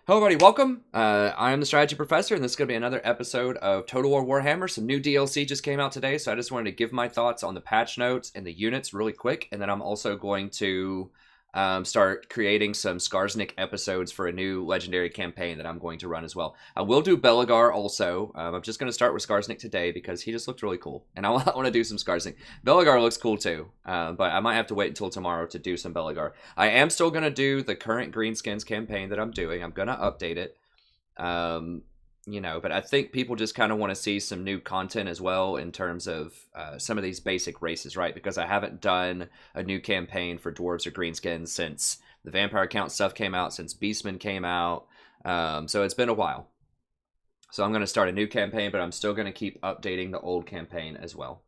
Hello everybody, welcome. I am the Strategy Professor, and this is going to be another episode of Total War Warhammer. Some new DLC just came out today, so I just wanted to give my thoughts on the patch notes and the units really quick, and then I'm also going to start creating some Skarsnik episodes for a new legendary campaign that I'm going to run as well. I will do Bellagar also. I'm just going to start with Skarsnik today because he just looked really cool, and I want to do some Skarsnik. Bellagar looks cool too, but I might have to wait until tomorrow to do some Bellagar. I am still going to do the current Greenskins campaign that I'm doing. I'm going to update it. But I think people just kind of want to see some new content as well in terms of some of these basic races, right? Because I haven't done a new campaign for Dwarves or Greenskins since the Vampire Count stuff came out, since Beastmen came out. So it's been a while. So I'm going to start a new campaign, but I'm still going to keep updating the old campaign as well.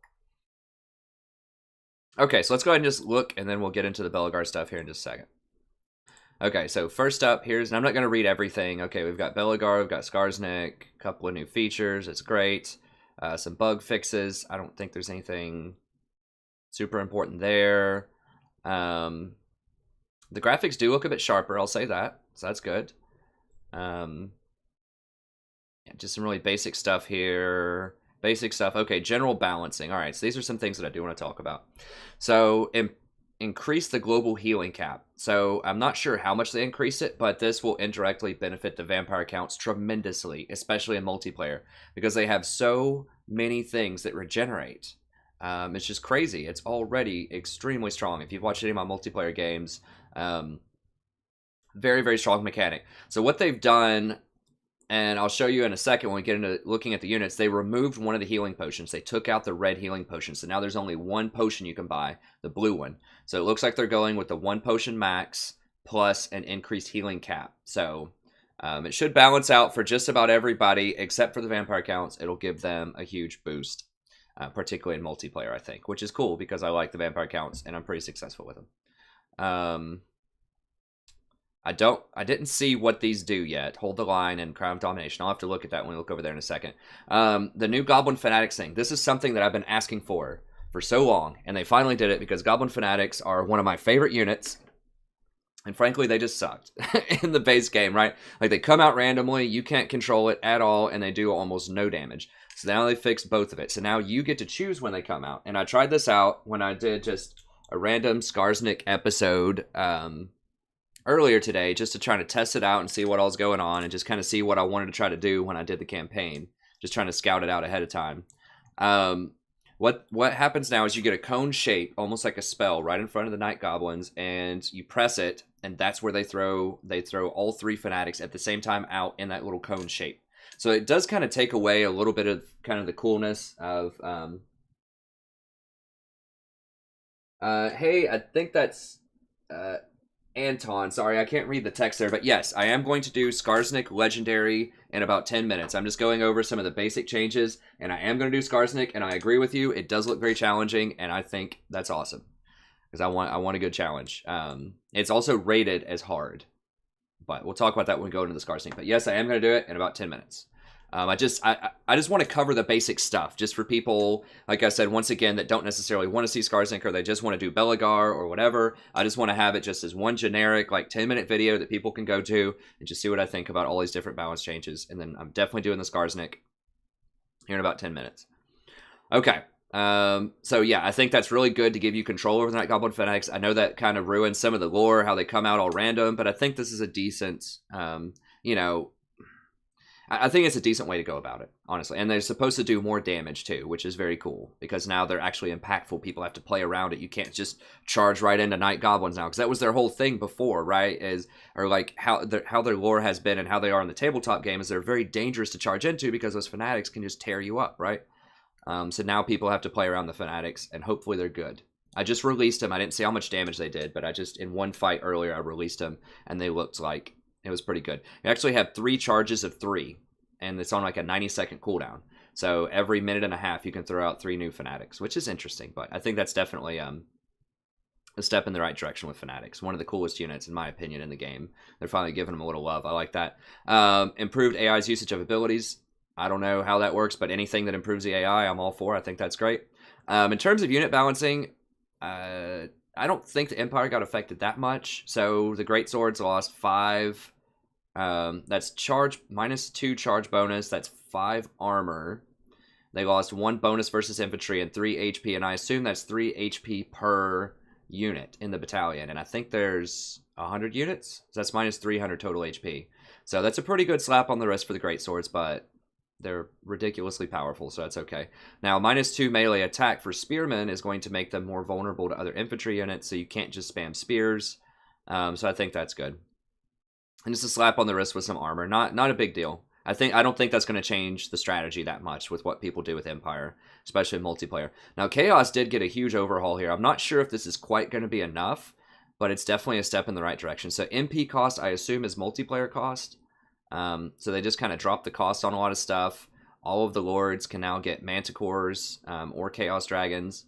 Okay, so let's go ahead and just look, and then we'll get into the Bellagar stuff here in just a second. Okay, so first up, and I'm not going to read everything. Okay, we've got Bellagar, we've got Skarsnik, a couple of new features, it's great. Some bug fixes, I don't think there's anything super important there. The graphics do look a bit sharper, I'll say that, so that's good. Yeah, just some really basic stuff here. Basic stuff, okay, general balancing. All right, so these are some things that I do want to talk about. So, increase the global healing cap. So I'm not sure how much they increase it, but this will indirectly benefit the vampire counts tremendously, especially in multiplayer, because they have so many things that regenerate. It's just crazy. It's already extremely strong. If you've watched any of my multiplayer games, very, very strong mechanic. So what they've done, and I'll show you in a second when we get into looking at the units, they removed one of the healing potions. They took out the red healing potion. So now there's only one potion you can buy, the blue one. So it looks like they're going with the one potion max plus an increased healing cap. So it should balance out for just about everybody except for the vampire counts. It'll give them a huge boost, particularly in multiplayer, I think, which is cool because I like the vampire counts and I'm pretty successful with them. I didn't see what these do yet. Hold the line and Crown of Domination. I'll have to look at that when we look over there in a second. The new Goblin Fanatics thing. This is something that I've been asking for so long, and they finally did it because Goblin Fanatics are one of my favorite units. And frankly, they just sucked in the base game, right? Like, they come out randomly, you can't control it at all, and they do almost no damage. So now they fixed both of it. So now you get to choose when they come out. And I tried this out when I did just a random Skarsnik episode, earlier today, just to try to test it out and see what all's going on and just kind of see what I wanted to try to do when I did the campaign. Just trying to scout it out ahead of time. What happens now is you get a cone shape, almost like a spell, right in front of the Night Goblins, and you press it, and that's where they throw all three Fanatics at the same time out in that little cone shape. So it does kind of take away a little bit of kind of the coolness of hey, I think that's Anton, sorry, I can't read the text there, but yes, I am going to do Skarsnik Legendary in about 10 minutes. I'm just going over some of the basic changes, and I am going to do Skarsnik, and I agree with you. It does look very challenging, and I think that's awesome, because I want a good challenge. It's also rated as hard, but we'll talk about that when we go into the Skarsnik. But yes, I am going to do it in about 10 minutes. I just want to cover the basic stuff, just for people, like I said, once again, that don't necessarily want to see Skarsnik, or they just want to do Bellagar or whatever. I just want to have it just as one generic, like, 10-minute video that people can go to and just see what I think about all these different balance changes. And then I'm definitely doing the Skarsnik here in about 10 minutes. Okay. So yeah, I think that's really good to give you control over the Night Goblin Fanatics. I know that kind of ruins some of the lore, how they come out all random, but I think this is a decent, I think it's a decent way to go about it, honestly. And they're supposed to do more damage, too, which is very cool. Because now they're actually impactful. People have to play around it. You can't just charge right into Night Goblins now. Because that was their whole thing before, right? Or like how their lore has been and how they are in the tabletop game is they're very dangerous to charge into because those Fanatics can just tear you up, right? So now people have to play around the Fanatics, and hopefully they're good. I just released them. I didn't see how much damage they did, but in one fight earlier, I released them, and they looked like it was pretty good. You actually have 3 charges of 3, and it's on like a 90-second cooldown. So every minute and a half, you can throw out 3 new Fanatics, which is interesting. But I think that's definitely a step in the right direction with Fanatics. One of the coolest units, in my opinion, in the game. They're finally giving them a little love. I like that. Improved AI's usage of abilities. I don't know how that works, but anything that improves the AI, I'm all for. I think that's great. In terms of unit balancing, I don't think the Empire got affected that much. So the Great Swords lost 5 That's charge -2 charge bonus. That's 5 armor. They lost 1 bonus versus infantry and 3 HP, and I assume that's 3 HP per unit in the battalion. And I think there's 100 units, so that's -300 total HP. So that's a pretty good slap on the wrist for the greatswords, but they're ridiculously powerful, so that's okay. Now, -2 melee attack for spearmen is going to make them more vulnerable to other infantry units, so you can't just spam spears. So I think that's good. And just a slap on the wrist with some armor. Not a big deal. I don't think that's going to change the strategy that much with what people do with Empire, especially in multiplayer. Now, Chaos did get a huge overhaul here. I'm not sure if this is quite going to be enough, but it's definitely a step in the right direction. So MP cost, I assume, is multiplayer cost. So they just kind of dropped the cost on a lot of stuff. All of the lords can now get manticores or Chaos Dragons.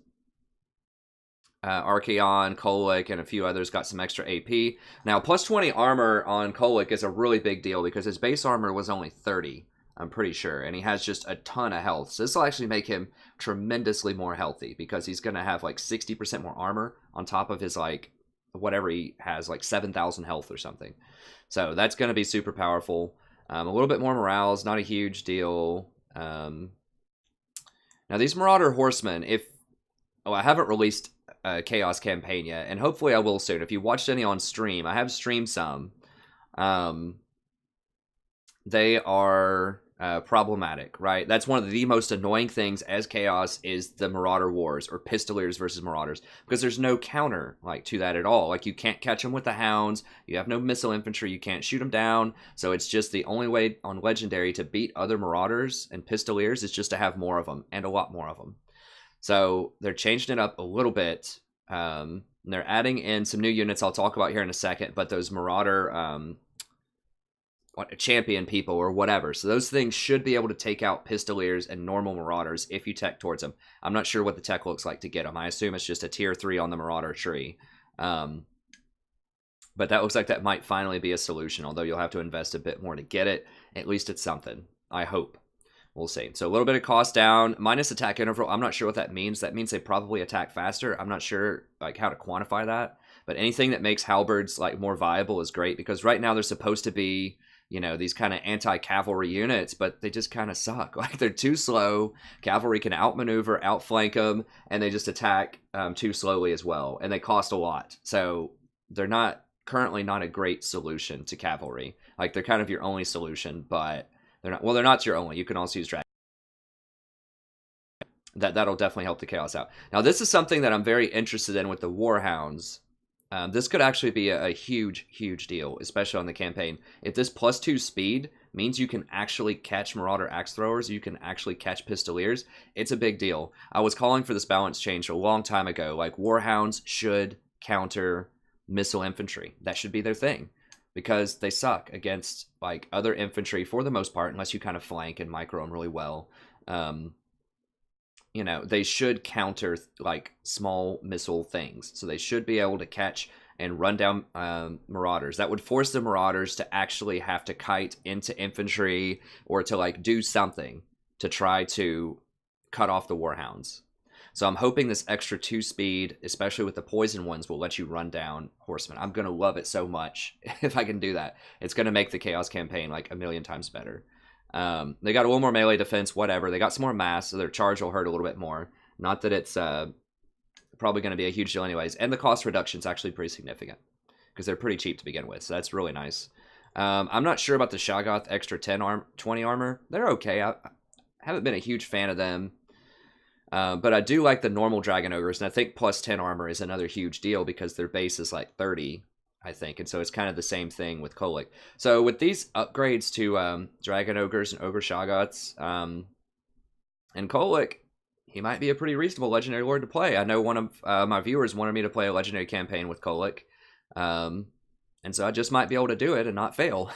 Archaon, Kolic, and a few others got some extra AP. Now, +20 armor on Kolic is a really big deal because his base armor was only 30, I'm pretty sure, and he has just a ton of health. So this will actually make him tremendously more healthy because he's going to have like 60% more armor on top of his, like, whatever he has, like 7,000 health or something. So that's going to be super powerful. A little bit more morale is not a huge deal. Now, these Marauder Horsemen, I haven't released Chaos campaign yet, and hopefully I will soon. If you watched any on stream, I have streamed some. They are problematic, right? That's one of the most annoying things as Chaos is the Marauder Wars, or Pistoliers versus Marauders, because there's no counter like to that at all. Like, you can't catch them with the hounds, you have no missile infantry, you can't shoot them down, so it's just the only way on Legendary to beat other Marauders and Pistoliers is just to have more of them, and a lot more of them. So they're changing it up a little bit. They're adding in some new units I'll talk about here in a second, but those Marauder champion people or whatever. So those things should be able to take out Pistoliers and normal Marauders if you tech towards them. I'm not sure what the tech looks like to get them. I assume it's just a tier 3 on the Marauder tree. But that looks like that might finally be a solution, although you'll have to invest a bit more to get it. At least it's something, I hope. We'll see. So a little bit of cost down, minus attack interval. I'm not sure what that means. That means they probably attack faster. I'm not sure like how to quantify that. But anything that makes halberds like more viable is great, because right now they're supposed to be, you know, these kind of anti-cavalry units, but they just kind of suck. Like, they're too slow. Cavalry can outmaneuver, outflank them, and they just attack too slowly as well. And they cost a lot. So they're currently not a great solution to cavalry. Like, they're kind of your only solution, but they're not your only. You can also use dragon. That'll definitely help the Chaos out. Now, this is something that I'm very interested in with the Warhounds. This could actually be a huge, huge deal, especially on the campaign. If this +2 speed means you can actually catch Marauder Axe Throwers, you can actually catch Pistoliers, it's a big deal. I was calling for this balance change a long time ago. Like, Warhounds should counter missile infantry. That should be their thing, because they suck against like other infantry for the most part, unless you kind of flank and micro them really well. You know, they should counter like small missile things, so they should be able to catch and run down Marauders. That would force the Marauders to actually have to kite into infantry or to like do something to try to cut off the Warhounds. So I'm hoping this extra 2 speed, especially with the poison ones, will let you run down horsemen. I'm going to love it so much if I can do that. It's going to make the Chaos campaign like a million times better. They got a little more melee defense, whatever. They got some more mass, so their charge will hurt a little bit more. Not that it's probably going to be a huge deal anyways. And the cost reduction is actually pretty significant, because they're pretty cheap to begin with, so that's really nice. I'm not sure about the Shoggoth extra 20 armor. They're okay. I haven't been a huge fan of them. But I do like the normal Dragon Ogres, and I think +10 armor is another huge deal because their base is like 30, I think, and so it's kind of the same thing with Kolic. So with these upgrades to Dragon Ogres and Ogre Shoggoths, and Kolic, he might be a pretty reasonable Legendary Lord to play. I know one of my viewers wanted me to play a Legendary campaign with Kolic, and so I just might be able to do it and not fail,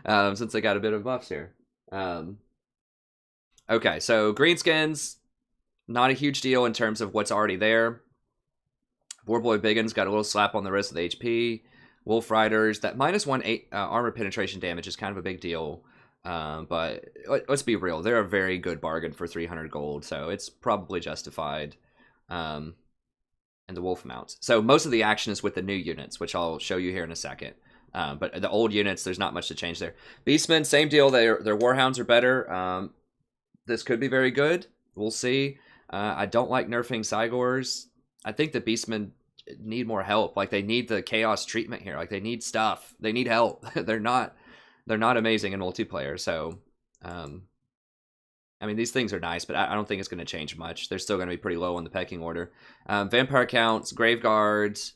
since I got a bit of buffs here. Okay, so Greenskins, not a huge deal in terms of what's already there. Boarboy Biggins got a little slap on the wrist with HP. Wolf Riders, that -1 armor penetration damage is kind of a big deal. But let's be real, they're a very good bargain for 300 gold, so it's probably justified. And the Wolf mounts. So most of the action is with the new units, which I'll show you here in a second. But the old units, there's not much to change there. Beastmen, same deal. Their Warhounds are better. This could be very good. We'll see. I don't like nerfing Cygors. I think the Beastmen need more help. Like, they need the chaos treatment here. Like, they need stuff. They need help. They're not amazing in multiplayer. So, I mean, these things are nice, but I don't think it's going to change much. They're still going to be pretty low on the pecking order. Vampire counts, Grave Guards,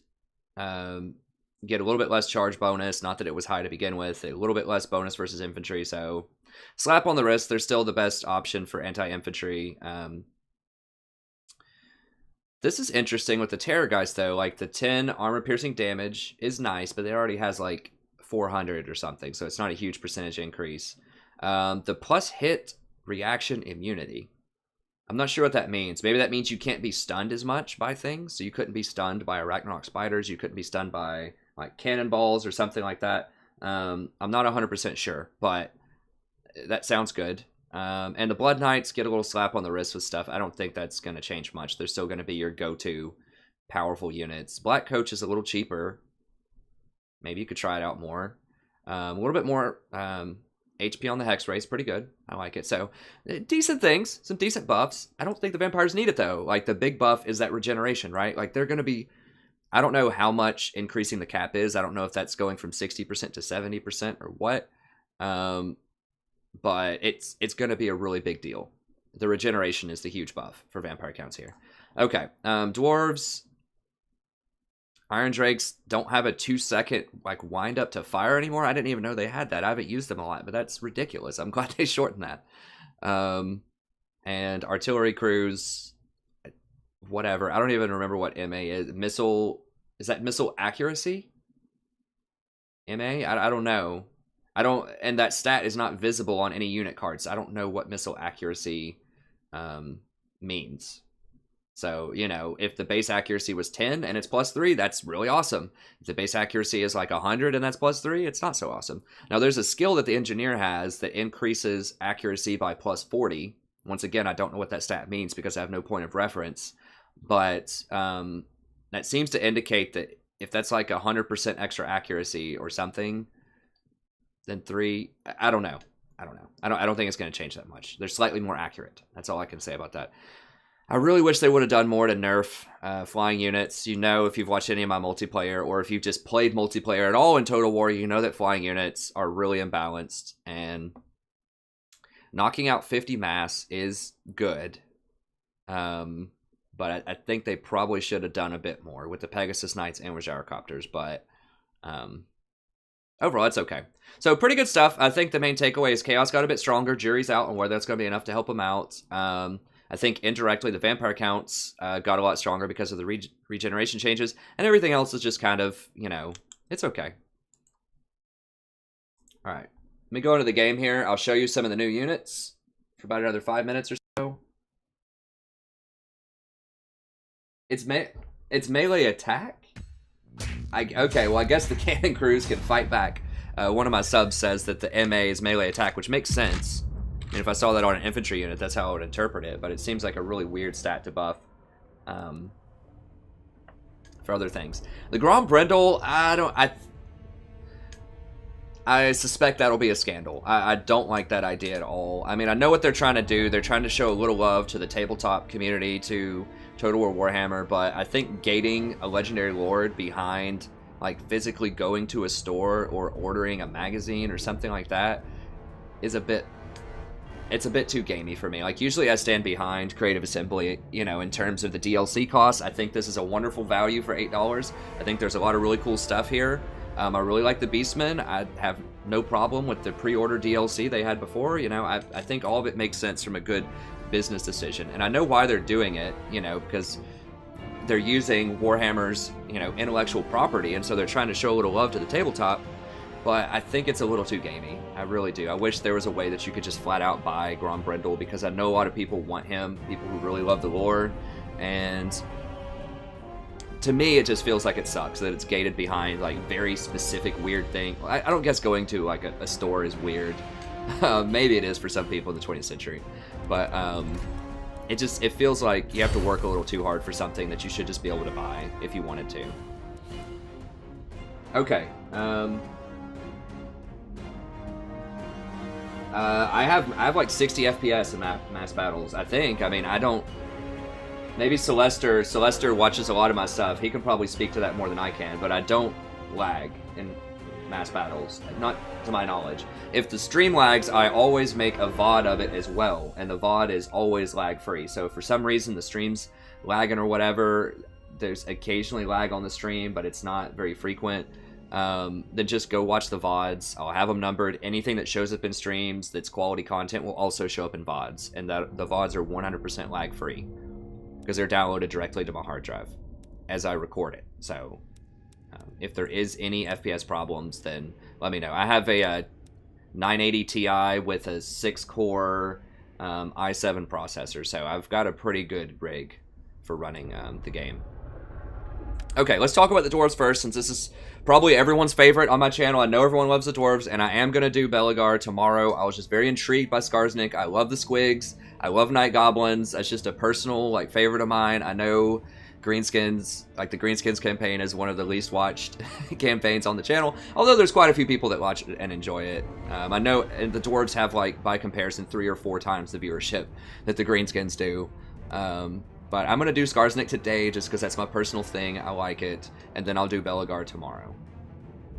get a little bit less charge bonus. Not that it was high to begin with. A little bit less bonus versus infantry. So, slap on the wrist. They're still the best option for anti-infantry. This is interesting with the Terror guys, though. Like, the 10 armor-piercing damage is nice, but it already has, like, 400 or something, so it's not a huge percentage increase. The plus hit reaction immunity. I'm not sure what that means. Maybe that means you can't be stunned as much by things, so you couldn't be stunned by Arachnarok spiders, you couldn't be stunned by, like, cannonballs or something like that. I'm not 100% sure, but that sounds good. And the Blood Knights get a little slap on the wrist with stuff. I don't think that's going to change much. They're still going to be your go-to powerful units. Black Coach is a little cheaper. Maybe you could try it out more. A little bit more HP on the Hex Race. Pretty good. I like it. So, decent things. Some decent buffs. I don't think the vampires need it, though. Like, the big buff is that regeneration, right? Like, they're going to be... I don't know how much increasing the cap is. I don't know if that's going from 60% to 70% or what. But it's going to be a really big deal. The regeneration is the huge buff for vampire counts here. Okay, dwarves. Iron Drakes don't have a 2-second like wind up to fire anymore. I didn't even know they had that. I haven't used them a lot, but that's ridiculous. I'm glad they shortened that. And artillery crews, whatever. I don't even remember what MA is. Missile, is that missile accuracy? MA? I don't know. And that stat is not visible on any unit cards. So I don't know what missile accuracy means. So, you know, if the base accuracy was 10 and it's +3, that's really awesome. If the base accuracy is like 100 and that's +3, it's not so awesome. Now, there's a skill that the engineer has that increases accuracy by +40. Once again, I don't know what that stat means because I have no point of reference. But that seems to indicate that if that's like 100% extra accuracy or something, then 3, I don't know. I don't think it's going to change that much. They're slightly more accurate. That's all I can say about that. I really wish they would have done more to nerf flying units. You know, if you've watched any of my multiplayer or if you've just played multiplayer at all in Total War, you know that flying units are really imbalanced. And knocking out 50 mass is good. But I think they probably should have done a bit more with the Pegasus Knights and with Gyrocopters. But overall, it's okay. So, pretty good stuff. I think the main takeaway is Chaos got a bit stronger. Jury's out on whether that's going to be enough to help them out. I think indirectly the vampire counts got a lot stronger because of the regeneration changes. And everything else is just kind of, you know, it's okay. All right. Let me go into the game here. I'll show you some of the new units for about another 5 minutes or so. It's melee attack? Okay, well, I guess the cannon crews can fight back. One of my subs says that the MA is melee attack, which makes sense. And if I saw that on an infantry unit, that's how I would interpret it. But it seems like a really weird stat to buff for other things. The Grom Brindle, I suspect that'll be a scandal. I don't like that idea at all. I mean, I know what they're trying to do. They're trying to show a little love to the tabletop community, to Total War Warhammer. But I think gating a Legendary Lord behind, like, physically going to a store or ordering a magazine or something like that is a bit... It's a bit too gamey for me. Like, usually I stand behind Creative Assembly, you know, in terms of the DLC costs. I think this is a wonderful value for $8. I think there's a lot of really cool stuff here. I really like the Beastmen. I have no problem with the pre-order DLC they had before. You know, I think all of it makes sense from a good business decision. And I know why they're doing it, you know, because they're using Warhammer's, you know, intellectual property, and so they're trying to show a little love to the tabletop. But I think it's a little too gamey. I really do. I wish there was a way that you could just flat out buy Grom Brindle, because I know a lot of people want him, people who really love the lore, and to me it just feels like it sucks that it's gated behind like very specific weird thing. I don't guess going to like a store is weird. Maybe it is for some people in the 20th century, but it feels like you have to work a little too hard for something that you should just be able to buy if you wanted to. Okay. I have like 60 FPS in mass battles, I think. I mean, I don't... Maybe Celester watches a lot of my stuff. He can probably speak to that more than I can, but I don't lag in mass battles, not to my knowledge. If the stream lags, I always make a VOD of it as well, and the VOD is always lag-free. So if for some reason the stream's lagging or whatever, there's occasionally lag on the stream, but it's not very frequent, then just go watch the VODs. I'll have them numbered. Anything that shows up in streams that's quality content will also show up in VODs, and the VODs are 100% lag-free because they're downloaded directly to my hard drive as I record it. So if there is any FPS problems, then let me know. I have a 980 Ti with a 6-core i7 processor, so I've got a pretty good rig for running the game. Okay, let's talk about the dwarves first, since this is probably everyone's favorite on my channel. I know everyone loves the dwarves, and I am going to do Bellagar tomorrow. I was just very intrigued by Skarsnik. I love the squigs. I love night goblins. That's just a personal favorite of mine. I know Greenskins, the Greenskins campaign is one of the least watched campaigns on the channel, although there's quite a few people that watch it and enjoy it. I know the dwarves have, by comparison, 3 or 4 times the viewership that the Greenskins do. But I'm going to do Skarsnik today just because that's my personal thing. I like it. And then I'll do Bellagar tomorrow.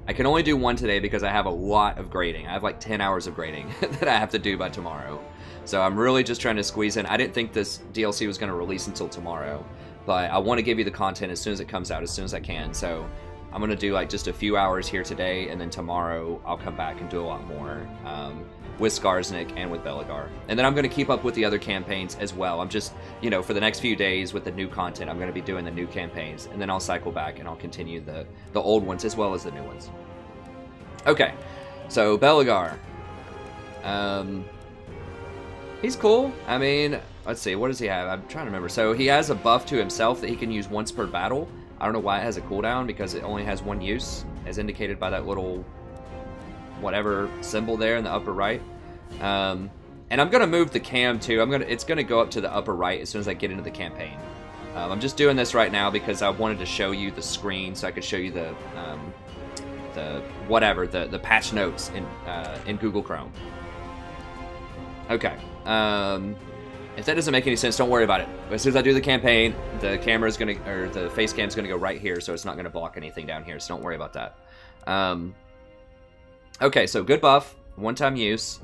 I can only do one today because I have a lot of grading. I have 10 hours of grading that I have to do by tomorrow. So I'm really just trying to squeeze in. I didn't think this DLC was going to release until tomorrow, but I want to give you the content as soon as it comes out, as soon as I can. So I'm going to do just a few hours here today, and then tomorrow I'll come back and do a lot more with Skarsnik and with Bellagar. And then I'm going to keep up with the other campaigns as well. I'm just, for the next few days with the new content, I'm going to be doing the new campaigns, and then I'll cycle back and I'll continue the old ones as well as the new ones. Okay, so Bellagar. He's cool. I mean, let's see, what does he have? I'm trying to remember. So he has a buff to himself that he can use once per battle. I don't know why it has a cooldown, because it only has one use, as indicated by that little whatever symbol there in the upper right. And I'm gonna move the cam too. It's gonna go up to the upper right as soon as I get into the campaign. I'm just doing this right now because I wanted to show you the screen so I could show you the patch notes in Google Chrome. Okay. If that doesn't make any sense, don't worry about it. As soon as I do the campaign, the camera's gonna, or the face cam's gonna go right here, so it's not gonna block anything down here. So don't worry about that. Okay, so good buff, one-time use.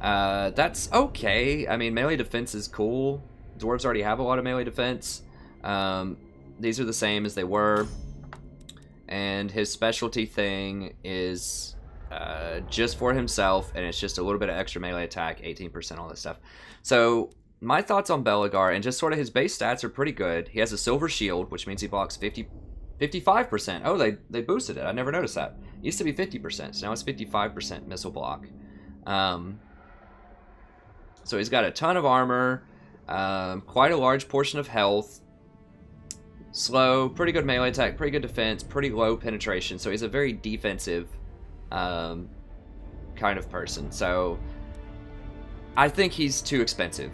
That's okay. I mean, melee defense is cool. Dwarves already have a lot of melee defense. These are the same as they were. And his specialty thing is just for himself, and it's just a little bit of extra melee attack, 18%, all this stuff. So my thoughts on Bellagar, and just sort of his base stats are pretty good. He has a silver shield, which means he blocks 55%. Oh, they boosted it. I never noticed that. It used to be 50%, so now it's 55% missile block. So he's got a ton of armor, quite a large portion of health, slow, pretty good melee attack, pretty good defense, pretty low penetration. So he's a very defensive kind of person. So I think he's too expensive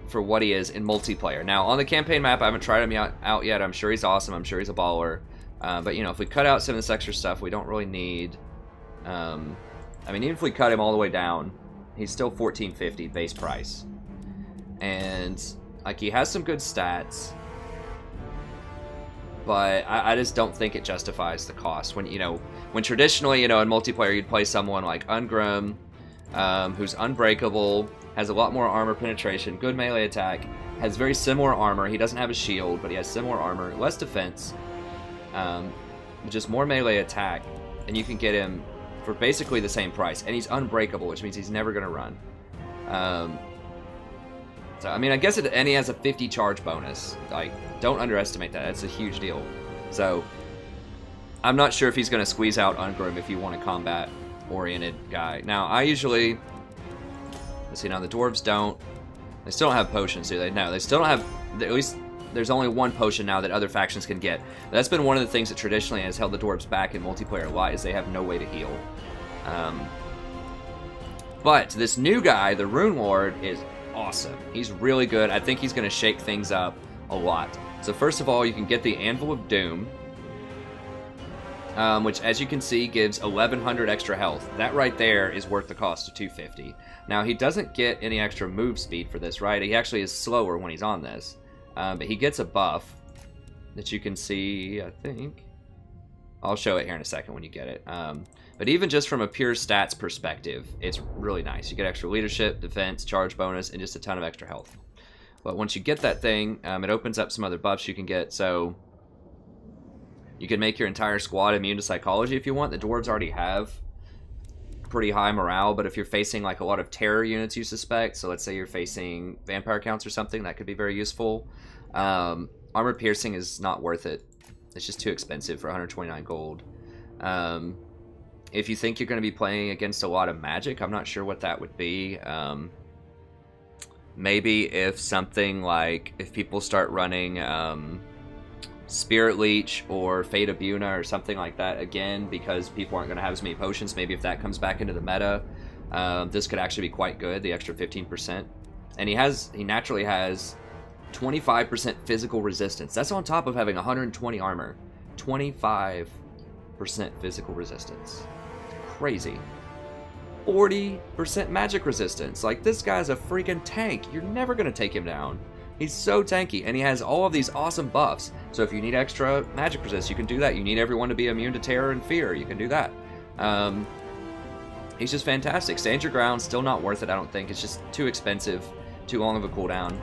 for what he is in multiplayer. Now, on the campaign map, I haven't tried him out yet. I'm sure he's awesome. I'm sure he's a baller. But, if we cut out some of this extra stuff, we don't really need... I mean, even if we cut him all the way down, he's still $14.50 base price. And, he has some good stats. But I just don't think it justifies the cost. When, when traditionally, in multiplayer, you'd play someone like Ungrim, who's unbreakable, has a lot more armor penetration, good melee attack, has very similar armor. He doesn't have a shield, but he has similar armor, less defense, just more melee attack, and you can get him for basically the same price. And he's unbreakable, which means he's never going to run. So, I mean, I guess and he has a 50 charge bonus. Don't underestimate that. That's a huge deal. So, I'm not sure if he's going to squeeze out Ungrim if you want a combat-oriented guy. Now, I usually... Let's see, now the dwarves don't... They still don't have potions, do they? No, they still don't have... At least there's only one potion now that other factions can get. That's been one of the things that traditionally has held the dwarves back in multiplayer a lot, is they have no way to heal. But this new guy, the Rune Ward, is awesome. He's really good. I think he's going to shake things up a lot. So first of all, you can get the Anvil of Doom. which, as you can see, gives 1100 extra health. That right there is worth the cost of 250. Now, he doesn't get any extra move speed for this, right? He actually is slower when he's on this. But he gets a buff that you can see, I think. I'll show it here in a second when you get it. But even just from a pure stats perspective, it's really nice. You get extra leadership, defense, charge bonus, and just a ton of extra health. But once you get that thing, it opens up some other buffs you can get. So you can make your entire squad immune to psychology if you want. The dwarves already have pretty high morale, but if you're facing like a lot of terror units you suspect, so let's say you're facing vampire counts or something, that could be very useful. Armor piercing is not worth it. It's just too expensive for 129 gold. If you think you're going to be playing against a lot of magic, I'm not sure what that would be. Maybe if something like, if people start running Spirit Leech or Fate of Buna or something like that again, because people aren't going to have as many potions, maybe if that comes back into the meta, this could actually be quite good, the extra 15%. And he naturally has 25% physical resistance. That's on top of having 120 armor. 25% physical resistance. Crazy. 40% magic resistance. Like, this guy's a freaking tank. You're never going to take him down. He's so tanky, and he has all of these awesome buffs. So if you need extra magic resist, you can do that. You need everyone to be immune to terror and fear, you can do that. He's just fantastic. Stand your ground, still not worth it, I don't think. It's just too expensive, too long of a cooldown.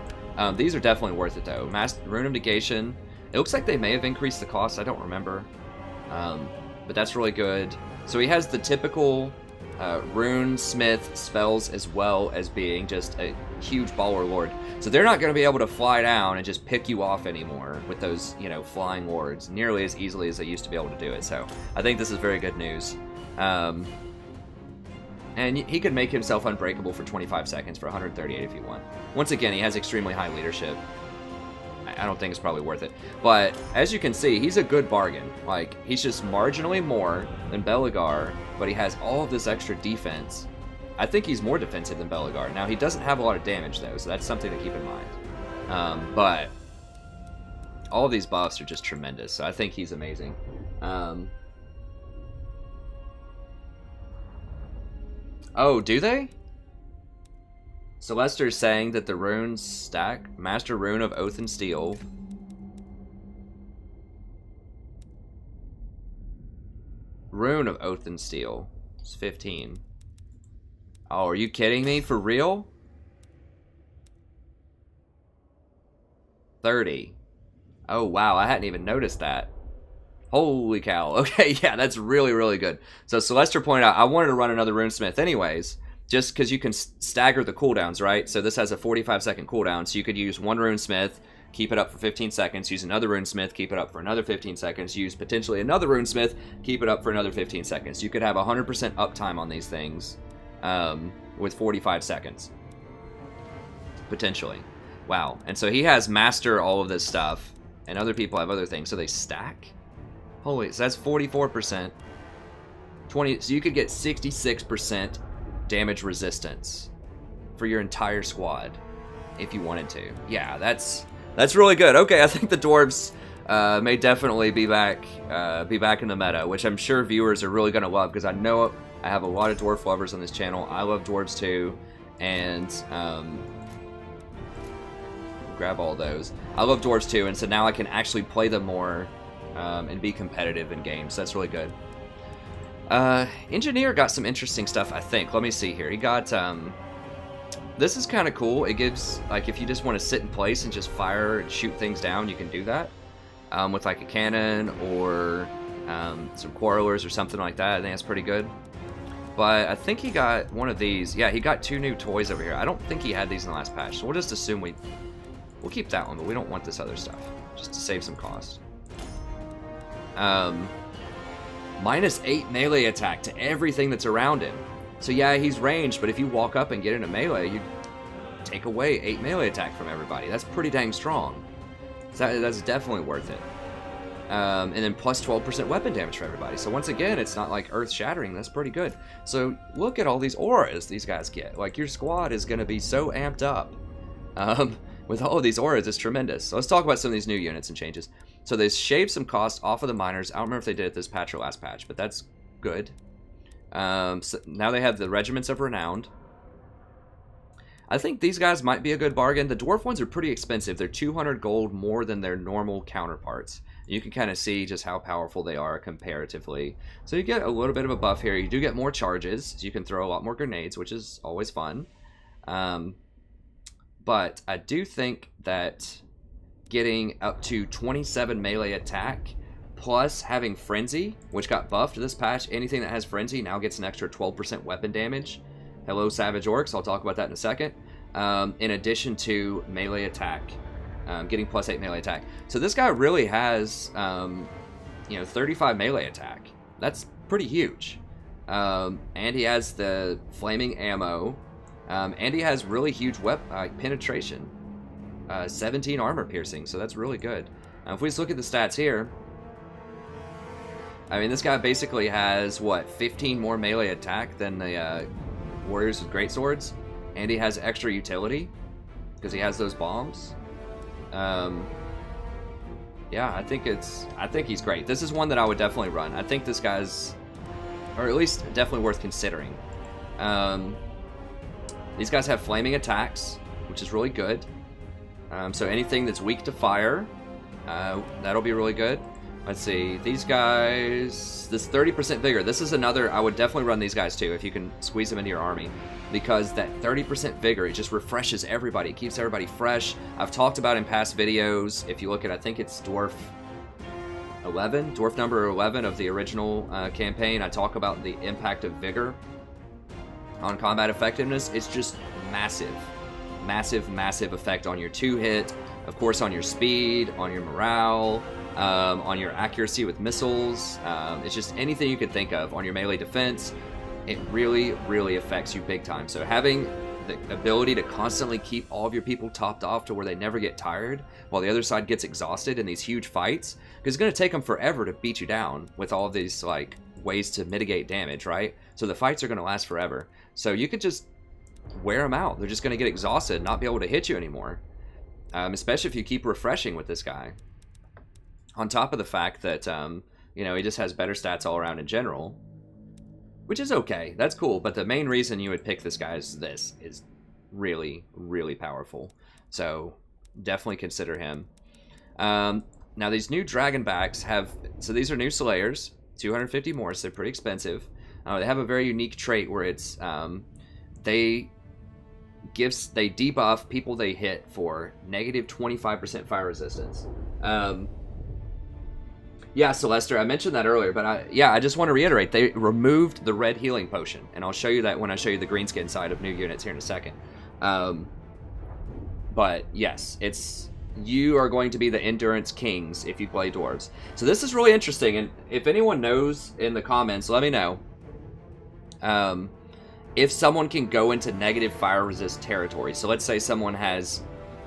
These are definitely worth it, though. Rune of Negation. It looks like they may have increased the cost, I don't remember. But that's really good. So he has the typical Rune Smith spells, as well as being just a huge baller lord. So they're not going to be able to fly down and just pick you off anymore with those, you know, flying lords nearly as easily as they used to be able to do it. So I think this is very good news. And he could make himself unbreakable for 25 seconds for 138 if you want. Once again, he has extremely high leadership. I don't think it's probably worth it. But as you can see, he's a good bargain. Like, he's just marginally more than Bellagar, but he has all of this extra defense. I think he's more defensive than Bellagar. Now, he doesn't have a lot of damage, though, so that's something to keep in mind. But all of these buffs are just tremendous, so I think he's amazing. Oh, do they? Celeste's saying that the runes stack. Master Rune of Oath and Steel. Rune of Oath and Steel. It's 15. Oh, are you kidding me? For real? 30. Oh, wow. I hadn't even noticed that. Holy cow. Okay, yeah, that's really, really good. So Celeste pointed out, I wanted to run another Runesmith anyways, just because you can stagger the cooldowns, right? So this has a 45-second cooldown, so you could use one Runesmith, keep it up for 15 seconds, use another Runesmith, keep it up for another 15 seconds, use potentially another Runesmith, keep it up for another 15 seconds. You could have 100% uptime on these things with 45 seconds. Potentially. Wow. And so he has master all of this stuff, and other people have other things, so they stack? Holy, so that's 44%. 20, so you could get 66% damage resistance for your entire squad if you wanted to. Yeah, that's really good. Okay, I think the dwarves may definitely be back in the meta, which I'm sure viewers are really going to love, because I know I have a lot of dwarf lovers on this channel. I love dwarves too, and grab all those. I love dwarves too, and so now I can actually play them more and be competitive in games. That's really good. Engineer got some interesting stuff, I think. Let me see here. He got, this is kind of cool. It gives, like, if you just want to sit in place and just fire and shoot things down, you can do that. With, like, a cannon or some quarrelers or something like that. I think that's pretty good. But I think he got one of these. Yeah, he got 2 new toys over here. I don't think he had these in the last patch, so we'll just assume we'll keep that one, but we don't want this other stuff, just to save some cost. -8 melee attack to everything that's around him. So yeah, he's ranged, but if you walk up and get into melee, you take away 8 melee attack from everybody. That's pretty dang strong. So that's definitely worth it. And then plus 12% weapon damage for everybody. So once again, it's not like earth-shattering. That's pretty good. So look at all these auras these guys get. Like, your squad is going to be so amped up. With all of these auras, it's tremendous. So let's talk about some of these new units and changes. So they shaved some cost off of the miners. I don't remember if they did it this patch or last patch, but that's good. So now they have the Regiments of Renown. I think these guys might be a good bargain. The dwarf ones are pretty expensive. They're 200 gold more than their normal counterparts. You can kind of see just how powerful they are comparatively. So you get a little bit of a buff here. You do get more charges, so you can throw a lot more grenades, which is always fun. But I do think that getting up to 27 melee attack, plus having Frenzy, which got buffed this patch, anything that has Frenzy now gets an extra 12% weapon damage. Hello, Savage Orcs. I'll talk about that in a second. In addition to melee attack. Getting +8 melee attack. So this guy really has, 35 melee attack. That's pretty huge. And he has the flaming ammo. And he has really huge penetration. 17 armor piercing, so that's really good. If we just look at the stats here, I mean, this guy basically has, 15 more melee attack than the warriors with great swords, and he has extra utility because he has those bombs. Yeah, I think he's great. This is one that I would definitely run. I think this guy's, or at least definitely worth considering. These guys have flaming attacks, which is really good. So anything that's weak to fire, that'll be really good. Let's see, these guys, this 30% vigor, this is another, I would definitely run these guys too if you can squeeze them into your army, because that 30% vigor, it just refreshes everybody, it keeps everybody fresh. I've talked about in past videos, if you look at, I think it's dwarf number 11 of the original campaign, I talk about the impact of vigor on combat effectiveness. It's just massive, massive, massive effect on your 2-hit, of course on your speed, on your morale, on your accuracy with missiles. It's just anything you could think of on your melee defense. It really, really affects you big time. So having the ability to constantly keep all of your people topped off to where they never get tired while the other side gets exhausted in these huge fights, because it's going to take them forever to beat you down with all of these like ways to mitigate damage, right? So the fights are going to last forever. So you could just wear them out. They're just going to get exhausted and not be able to hit you anymore, especially if you keep refreshing with this guy. On top of the fact that, he just has better stats all around in general, which is okay. That's cool. But the main reason you would pick this guy is really, really powerful. So definitely consider him. Now these new Dragonbacks so these are new Slayers, 250 more, so they're pretty expensive. They have a very unique trait where it's, they debuff people they hit for negative 25% fire resistance. Yeah, Celester, I mentioned that earlier, but I just want to reiterate, they removed the red healing potion, and I'll show you that when I show you the greenskin side of new units here in a second. But yes, you are going to be the endurance kings if you play dwarves. So this is really interesting, and if anyone knows in the comments, let me know. If someone can go into negative fire resist territory, so let's say someone has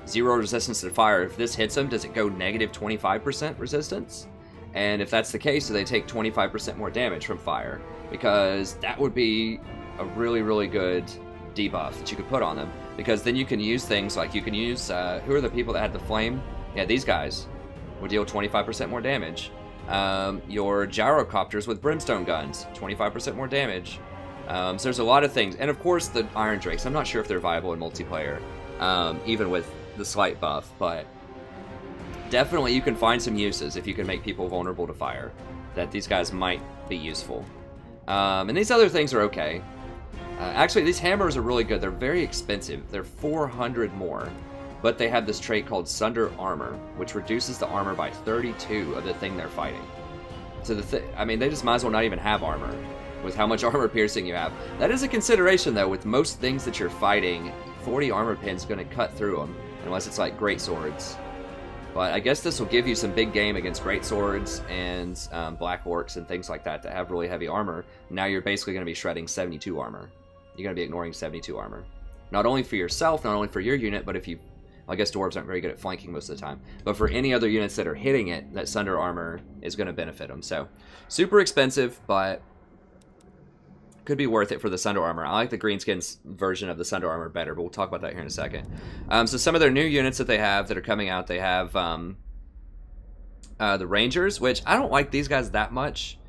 0 resistance to fire, if this hits them, does it go negative 25% resistance? And if that's the case, do they take 25% more damage from fire? Because that would be a really, really good debuff that you could put on them. Because then you can use things like, you can use, who are the people that had the flame? Yeah, these guys would deal 25% more damage. Your gyrocopters with brimstone guns, 25% more damage. So there's a lot of things. And of course the Iron Drakes, I'm not sure if they're viable in multiplayer, even with the slight buff, but definitely you can find some uses if you can make people vulnerable to fire, that these guys might be useful. And these other things are okay. Actually, these hammers are really good. They're very expensive. They're 400 more, but they have this trait called Sunder Armor, which reduces the armor by 32 of the thing they're fighting. So they just might as well not even have armor with how much armor piercing you have. That is a consideration, though. With most things that you're fighting, 40 armor pins going to cut through them, unless it's like great swords. But I guess this will give you some big game against great swords and black orcs and things like that have really heavy armor. Now you're basically going to be shredding 72 armor. You're going to be ignoring 72 armor. Not only for yourself, not only for your unit, but if you... I guess dwarves aren't very good at flanking most of the time. But for any other units that are hitting it, that Sunder Armor is going to benefit them. So, super expensive, but could be worth it for the Sunder Armor. I like the Greenskins version of the Sunder Armor better, but we'll talk about that here in a second. So some of their new units that they have that are coming out, they have The Rangers, which I don't like these guys that much.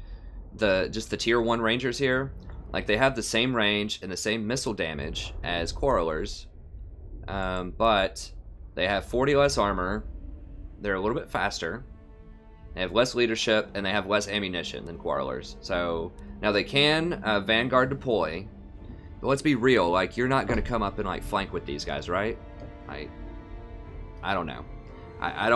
Just the tier 1 Rangers here. Like, they have the same range and the same missile damage as Quarrelers. But they have 40 less armor. They're a little bit faster. They have less leadership, and they have less ammunition than Quarrelers. So, now they can Vanguard deploy. But let's be real, like, you're not going to come up and, like, flank with these guys, right? I don't know. I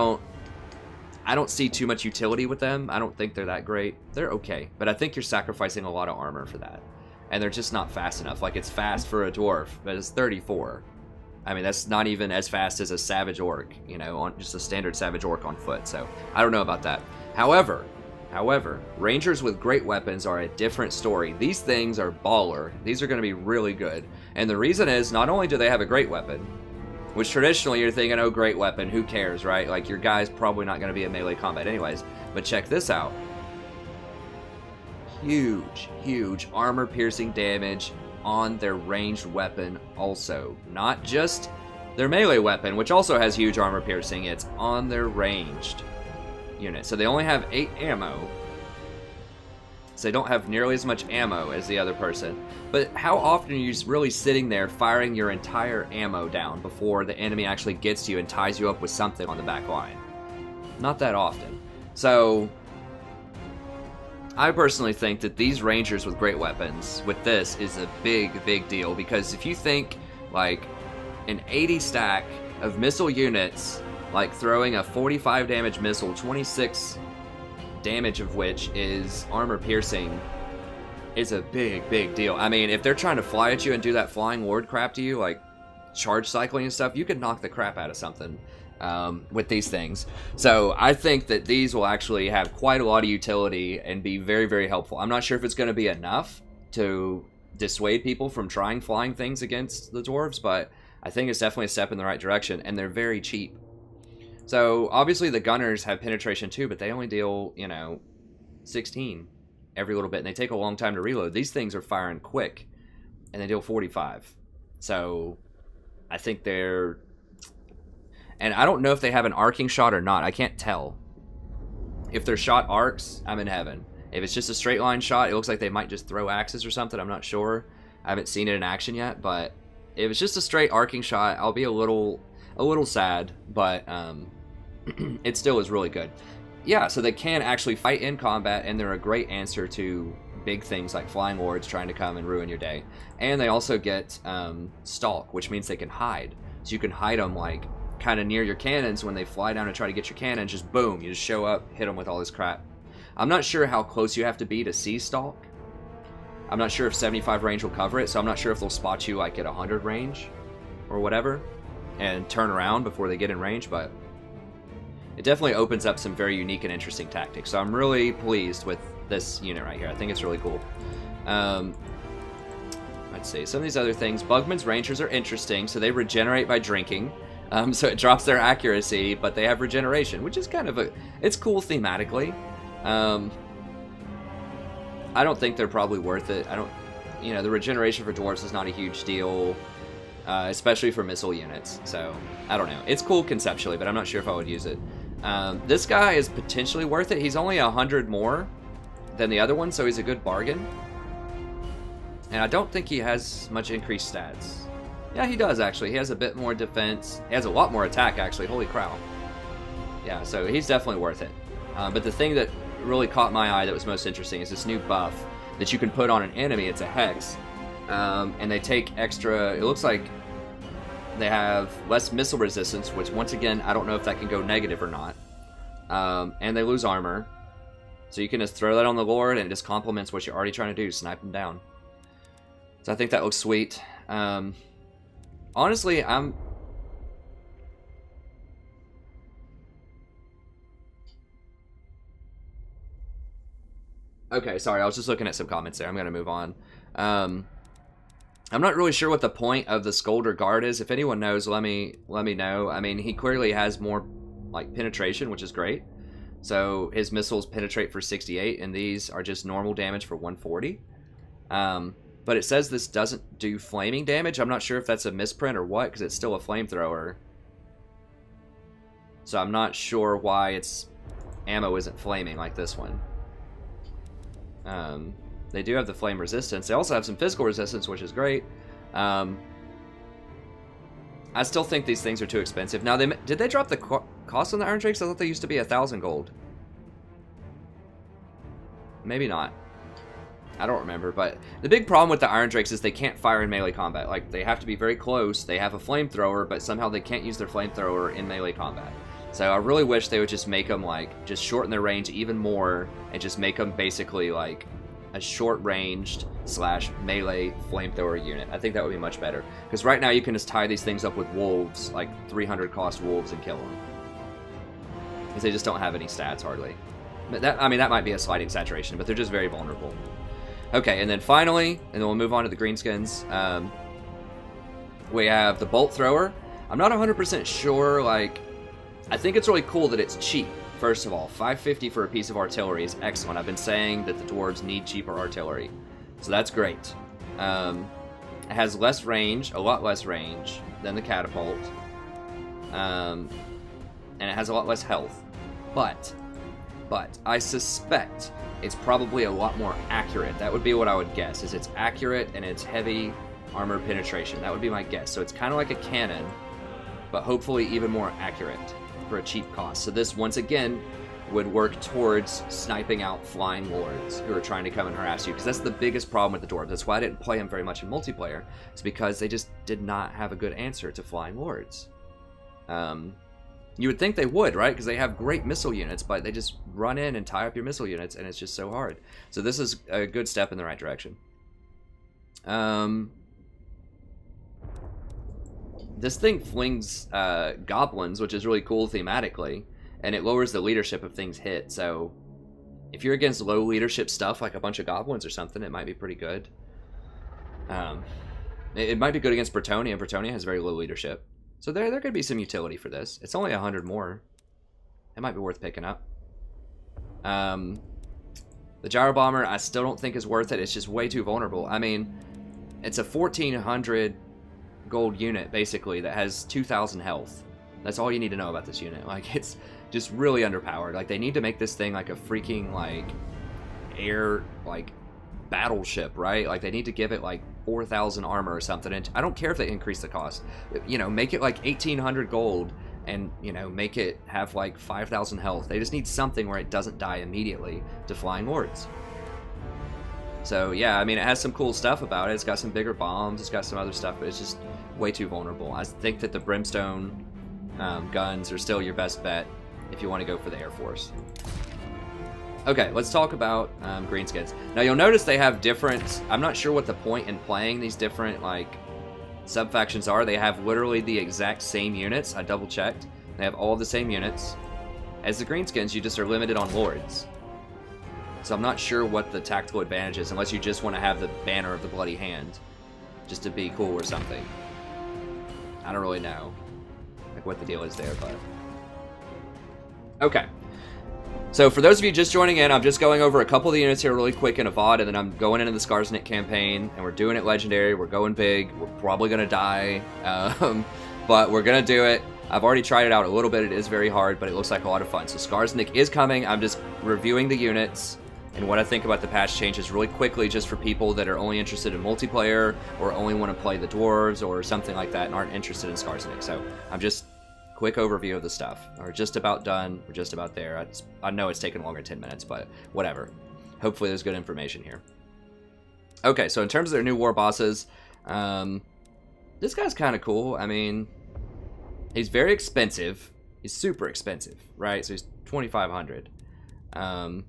don't see too much utility with them. I don't think they're that great. They're okay, but I think you're sacrificing a lot of armor for that. And they're just not fast enough. Like, it's fast for a dwarf, but it's 34. I mean, that's not even as fast as a savage orc, you know, on just a standard savage orc on foot. So, I don't know about that. However, Rangers with great weapons are a different story. These things are baller. These are going to be really good. And the reason is, not only do they have a great weapon, which traditionally you're thinking, oh, great weapon, who cares, right? Like, your guy's probably not going to be in melee combat anyways. But check this out. Huge armor-piercing damage on their ranged weapon also. Not just their melee weapon, which also has huge armor-piercing. It's on their ranged unit. So they only have 8 ammo. So they don't have nearly as much ammo as the other person. But how often are you really sitting there firing your entire ammo down before the enemy actually gets to you and ties you up with something on the back line? Not that often. So I personally think that these Rangers with great weapons with this is a big deal, because if you think like an 80 stack of missile units, like throwing a 45 damage missile, 26 damage of which is armor piercing, is a big deal. I mean, if they're trying to fly at you and do that flying ward crap to you, like charge cycling and stuff, you could knock the crap out of something with these things. So I think that these will actually have quite a lot of utility and be very helpful. I'm not sure if it's going to be enough to dissuade people from trying flying things against the dwarves, but I think it's definitely a step in the right direction, and they're very cheap. So obviously the gunners have penetration too, but they only deal, 16 every little bit, and they take a long time to reload. These things are firing quick, and they deal 45. So I think they're... And I don't know if they have an arcing shot or not. I can't tell. If their shot arcs, I'm in heaven. If it's just a straight line shot, it looks like they might just throw axes or something. I'm not sure. I haven't seen it in action yet, but if it's just a straight arcing shot, I'll be a little sad, but it still is really good. Yeah, so they can actually fight in combat, and they're a great answer to big things like flying wards trying to come and ruin your day. And they also get stalk, which means they can hide. So you can hide them like kind of near your cannons. When they fly down and try to get your cannon, just boom, you just show up, hit them with all this crap. I'm not sure how close you have to be to see stalk. I'm not sure if 75 range will cover it, so I'm not sure if they'll spot you like at 100 range or whatever and turn around before they get in range, but it definitely opens up some very unique and interesting tactics. So I'm really pleased with this unit right here. I think it's really cool. Let's see, some of these other things. Bugman's Rangers are interesting, so they regenerate by drinking. So it drops their accuracy, but they have regeneration, which is kind of it's cool thematically. I don't think they're probably worth it. The regeneration for dwarves is not a huge deal, especially for missile units. So I don't know. It's cool conceptually, but I'm not sure if I would use it. This guy is potentially worth it. He's only 100 more than the other one, so he's a good bargain. And I don't think he has much increased stats. Yeah, he does, actually. He has a bit more defense. He has a lot more attack, actually. Holy crow. Yeah, so he's definitely worth it. But the thing that really caught my eye that was most interesting is this new buff that you can put on an enemy. It's a hex. And they take extra... It looks like they have less missile resistance, which, once again, I don't know if that can go negative or not. And they lose armor. So you can just throw that on the Lord, and it just complements what you're already trying to do, snipe them down. So I think that looks sweet. Honestly, I'm... Okay, sorry, I was just looking at some comments there. I'm going to move on. I'm not really sure what the point of the Skolder Guard is. If anyone knows, let me know. I mean, he clearly has more like penetration, which is great. So his missiles penetrate for 68, and these are just normal damage for 140. But it says this doesn't do flaming damage. I'm not sure if that's a misprint or what, because it's still a flamethrower. So I'm not sure why it's ammo isn't flaming like this one. They do have the flame resistance. They also have some physical resistance, which is great. I still think these things are too expensive. Now, did they drop the cost on the Iron Drakes? I thought they used to be 1,000 gold. Maybe not. I don't remember, but the big problem with the Iron Drakes is they can't fire in melee combat. Like, they have to be very close. They have a flamethrower, but somehow they can't use their flamethrower in melee combat. So I really wish they would just make them, like, just shorten their range even more and just make them basically, like, a short-ranged / melee flamethrower unit. I think that would be much better. Because right now you can just tie these things up with wolves, like 300 cost wolves, and kill them. Because they just don't have any stats, hardly. But that, I mean, that might be a slight exaggeration, but they're just very vulnerable. Okay, and then finally, and then we'll move on to the Greenskins, we have the Bolt Thrower. I'm not 100% sure, like, I think it's really cool that it's cheap. First of all, 550 for a piece of artillery is excellent. I've been saying that the dwarves need cheaper artillery, so that's great. It has less range, a lot less range than the catapult, and it has a lot less health. But I suspect it's probably a lot more accurate. That would be what I would guess, is it's accurate and it's heavy armor penetration. That would be my guess. So it's kind of like a cannon, but hopefully even more accurate for a cheap cost. So this, once again, would work towards sniping out flying lords who are trying to come and harass you, because that's the biggest problem with the dwarves. That's why I didn't play them very much in multiplayer. It's because they just did not have a good answer to flying lords. You would think they would, right? Because they have great missile units, but they just run in and tie up your missile units, and it's just so hard. So this is a good step in the right direction. This thing flings goblins, which is really cool thematically, and it lowers the leadership if things hit. So if you're against low leadership stuff, like a bunch of goblins or something, it might be pretty good. It might be good against Bretonnia. Bretonnia has very low leadership. So there could be some utility for this. It's only 100 more. It might be worth picking up. The Gyro Bomber, I still don't think is worth it. It's just way too vulnerable. I mean, it's a 1,400 gold unit, basically, that has 2,000 health. That's all you need to know about this unit. Like, it's just really underpowered. Like, they need to make this thing like a freaking, like, air, like, battleship, right? Like, they need to give it, like, 4,000 armor or something. And I don't care if they increase the cost. You know, make it like 1,800 gold and, you know, make it have like 5,000 health. They just need something where it doesn't die immediately to flying lords. So, yeah, I mean, it has some cool stuff about it. It's got some bigger bombs. It's got some other stuff, but it's just way too vulnerable. I think that the Brimstone guns are still your best bet if you want to go for the Air Force. Okay, let's talk about Greenskins. Now, you'll notice they have different... I'm not sure what the point in playing these different, like, sub-factions are. They have literally the exact same units. I double-checked. They have all the same units. As the Greenskins, you just are limited on lords. So I'm not sure what the tactical advantage is, unless you just want to have the banner of the Bloody Hand, just to be cool or something. I don't really know, like, what the deal is there, but... Okay. So for those of you just joining in, I'm just going over a couple of the units here really quick in a VOD, and then I'm going into the Skarsnik campaign, and we're doing it legendary. We're going big. We're probably going to die, but we're going to do it. I've already tried it out a little bit. It is very hard, but it looks like a lot of fun. So Skarsnik is coming. I'm just reviewing the units and what I think about the patch changes really quickly, just for people that are only interested in multiplayer or only want to play the dwarves or something like that and aren't interested in Skarsnik. So I'm just... quick overview of the stuff. We're just about done. We're just about there. I know it's taken longer than 10 minutes, but whatever. Hopefully there's good information here. Okay, so in terms of their new war bosses, this guy's kind of cool. I mean, he's very expensive. He's super expensive, right? So he's 2,500. So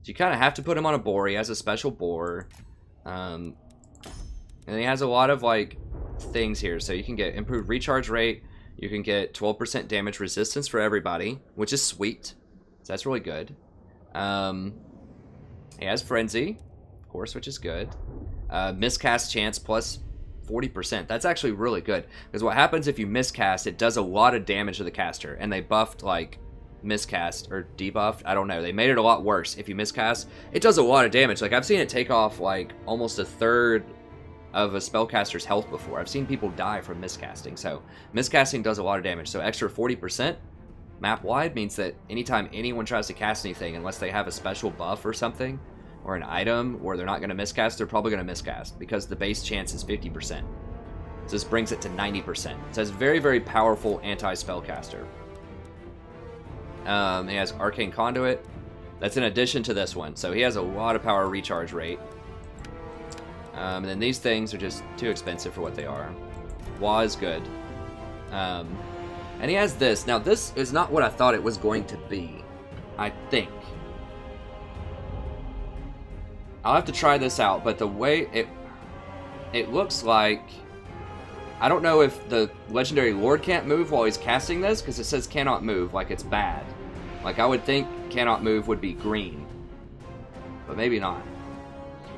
you kind of have to put him on a boar. He has a special boar. And he has a lot of, like, things here. So you can get improved recharge rate. You can get 12% damage resistance for everybody, which is sweet. So that's really good. He has Frenzy, of course, which is good. Miscast chance plus 40%. That's actually really good. Because what happens if you miscast, it does a lot of damage to the caster. And they buffed, like, miscast or debuffed. I don't know. They made it a lot worse. If you miscast, it does a lot of damage. Like, I've seen it take off, like, almost a third of a spellcaster's health before. I've seen people die from miscasting. So miscasting does a lot of damage. So extra 40%, map wide means that anytime anyone tries to cast anything, unless they have a special buff or something, or an item where they're not going to miscast, they're probably going to miscast because the base chance is 50%. So this brings it to 90%. So it's a very, very powerful anti-spellcaster. He has Arcane Conduit. That's in addition to this one. So he has a lot of power recharge rate. And then these things are just too expensive for what they are. Wa is good. And he has this. Now this is not what I thought it was going to be, I think. I'll have to try this out, but the way it looks like, I don't know if the Legendary Lord can't move while he's casting this, because it says cannot move, like it's bad. Like I would think cannot move would be green, but maybe not.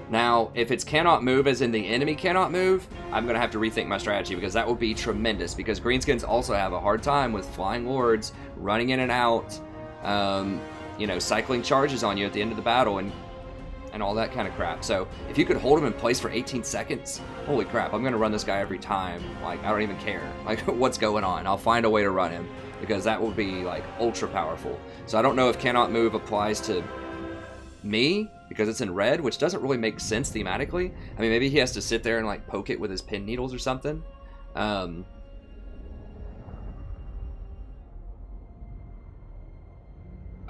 Now, if it's cannot move as in the enemy cannot move, I'm going to have to rethink my strategy, because that would be tremendous, because Greenskins also have a hard time with Flying Lords, running in and out, you know, cycling charges on you at the end of the battle, and all that kind of crap. So if you could hold him in place for 18 seconds, holy crap, I'm going to run this guy every time. Like, I don't even care like what's going on. I'll find a way to run him, because that will be like ultra powerful. So I don't know if cannot move applies to me because it's in red, which doesn't really make sense thematically. I mean, maybe he has to sit there and like poke it with his pin needles or something.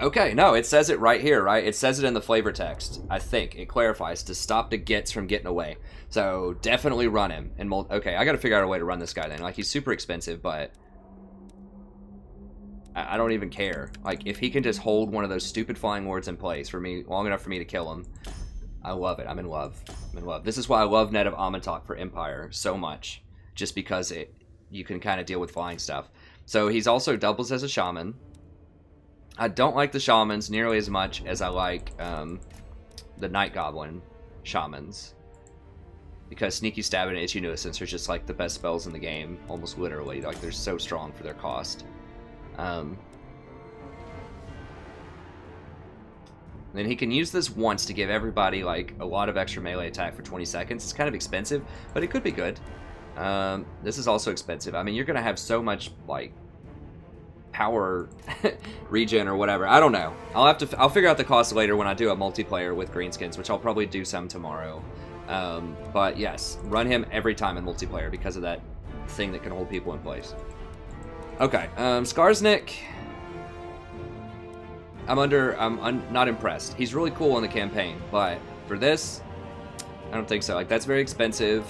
Okay, no, it says it right here, right? It says it in the flavor text, I think. It clarifies to stop the gets from getting away. So definitely run him. And okay, I got to figure out a way to run this guy then. Like, he's super expensive, but I don't even care. Like, if he can just hold one of those stupid Flying Lords in place for me, long enough for me to kill him, I love it. I'm in love. I'm in love. This is why I love Net of Amantok for Empire so much. Just because you can kind of deal with flying stuff. So he's also doubles as a Shaman. I don't like the Shamans nearly as much as I like the Night Goblin Shamans. Because Sneaky Stab and Itchy Nuisance are just like the best spells in the game, almost literally. Like, they're so strong for their cost. Then he can use this once to give everybody like a lot of extra melee attack for 20 seconds. It's kind of expensive, but it could be good. This is also expensive. I mean, you're going to have so much like power regen or whatever. I don't know. I'll figure out the cost later when I do a multiplayer with Greenskins, which I'll probably do some tomorrow. But yes, run him every time in multiplayer because of that thing that can hold people in place. Okay, Skarsnik. I'm not impressed. He's really cool in the campaign, but for this, I don't think so. Like, that's very expensive.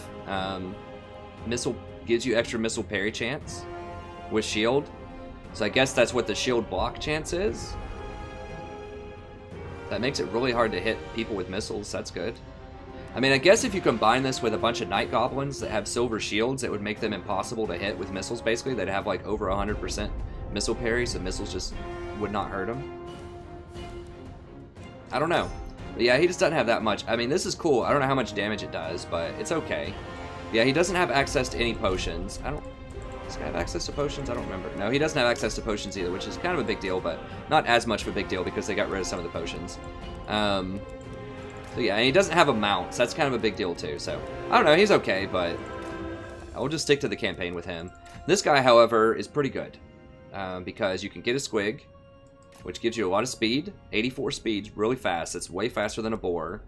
Missile gives you extra missile parry chance with shield. So I guess that's what the shield block chance is. That makes it really hard to hit people with missiles. That's good. I mean, I guess if you combine this with a bunch of Night Goblins that have silver shields, it would make them impossible to hit with missiles, basically. They'd have like over 100% missile parry, so missiles just would not hurt them. I don't know. But yeah, he just doesn't have that much. I mean, this is cool. I don't know how much damage it does, but it's okay. Yeah, he doesn't have access to any potions. Does he have access to potions? I don't remember. No, he doesn't have access to potions either, which is kind of a big deal, but not as much of a big deal because they got rid of some of the potions. So yeah, and he doesn't have a mount, so that's kind of a big deal too. So, I don't know, he's okay, but I'll just stick to the campaign with him. This guy, however, is pretty good because you can get a squig, which gives you a lot of speed. 84 speed, really fast. It's way faster than a boar.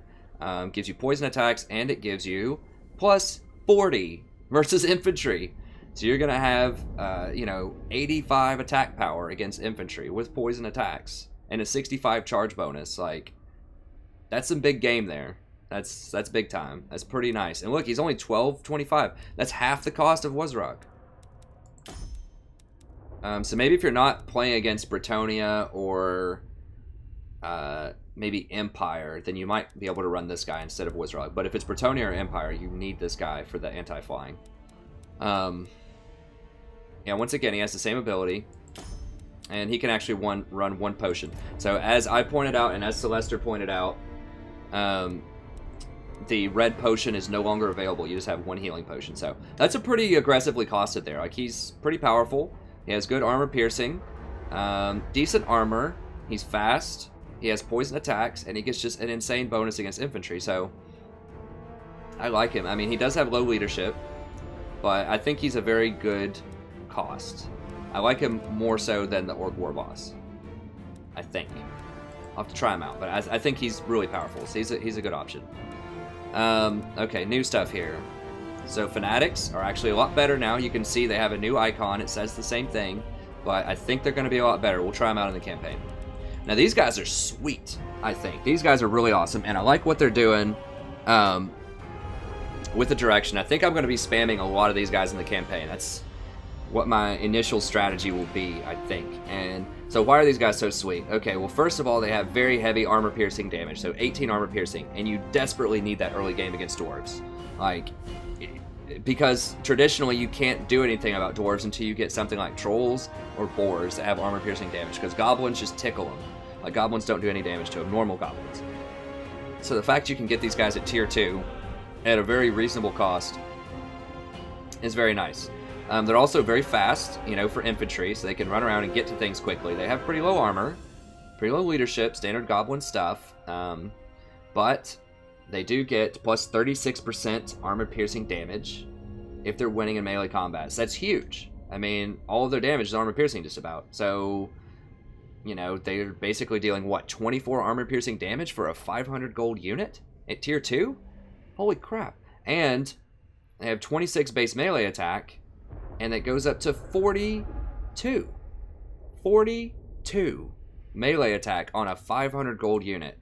Gives you poison attacks, and it gives you plus 40 versus infantry. So you're going to have, 85 attack power against infantry with poison attacks and a 65 charge bonus. Like, that's some big game there. That's big time. That's pretty nice. And look, he's only 12.25. That's half the cost of Wazrok. So maybe if you're not playing against Bretonnia or maybe Empire, then you might be able to run this guy instead of Wizrock. But if it's Bretonnia or Empire, you need this guy for the anti-flying. Yeah, once again, he has the same ability, and he can actually run one potion. So as I pointed out, and as Celester pointed out, the red potion is no longer available. You just have one healing potion. So that's a pretty aggressively costed there. Like, he's pretty powerful. He has good armor piercing, decent armor. He's fast. He has poison attacks, and he gets just an insane bonus against infantry. So I like him. I mean, he does have low leadership, but I think he's a very good cost. I like him more so than the Orc War Boss, I think. I'll have to try him out, but I think he's really powerful, so he's a good option. Okay, new stuff here. So fanatics are actually a lot better now. You can see they have a new icon. It says the same thing, but I think they're going to be a lot better. We'll try them out in the campaign. Now these guys are sweet, I think. These guys are really awesome, and I like what they're doing with the direction. I think I'm going to be spamming a lot of these guys in the campaign. That's what my initial strategy will be, I think. And so why are these guys so sweet? Okay, well, first of all, they have very heavy armor-piercing damage, so 18 armor-piercing, and you desperately need that early game against dwarves. Like, because traditionally you can't do anything about dwarves until you get something like trolls or boars that have armor-piercing damage, because goblins just tickle them. Like, goblins don't do any damage to them, normal goblins. So the fact you can get these guys at tier 2 at a very reasonable cost is very nice. They're also very fast, you know, for infantry, so they can run around and get to things quickly. They have pretty low armor, pretty low leadership, standard goblin stuff, but they do get plus 36% armor-piercing damage if they're winning in melee combat. So that's huge. I mean, all of their damage is armor-piercing just about. So, you know, they're basically dealing, what, 24 armor-piercing damage for a 500 gold unit at tier 2? Holy crap. And they have 26 base melee attack, and it goes up to 42. 42 melee attack on a 500 gold unit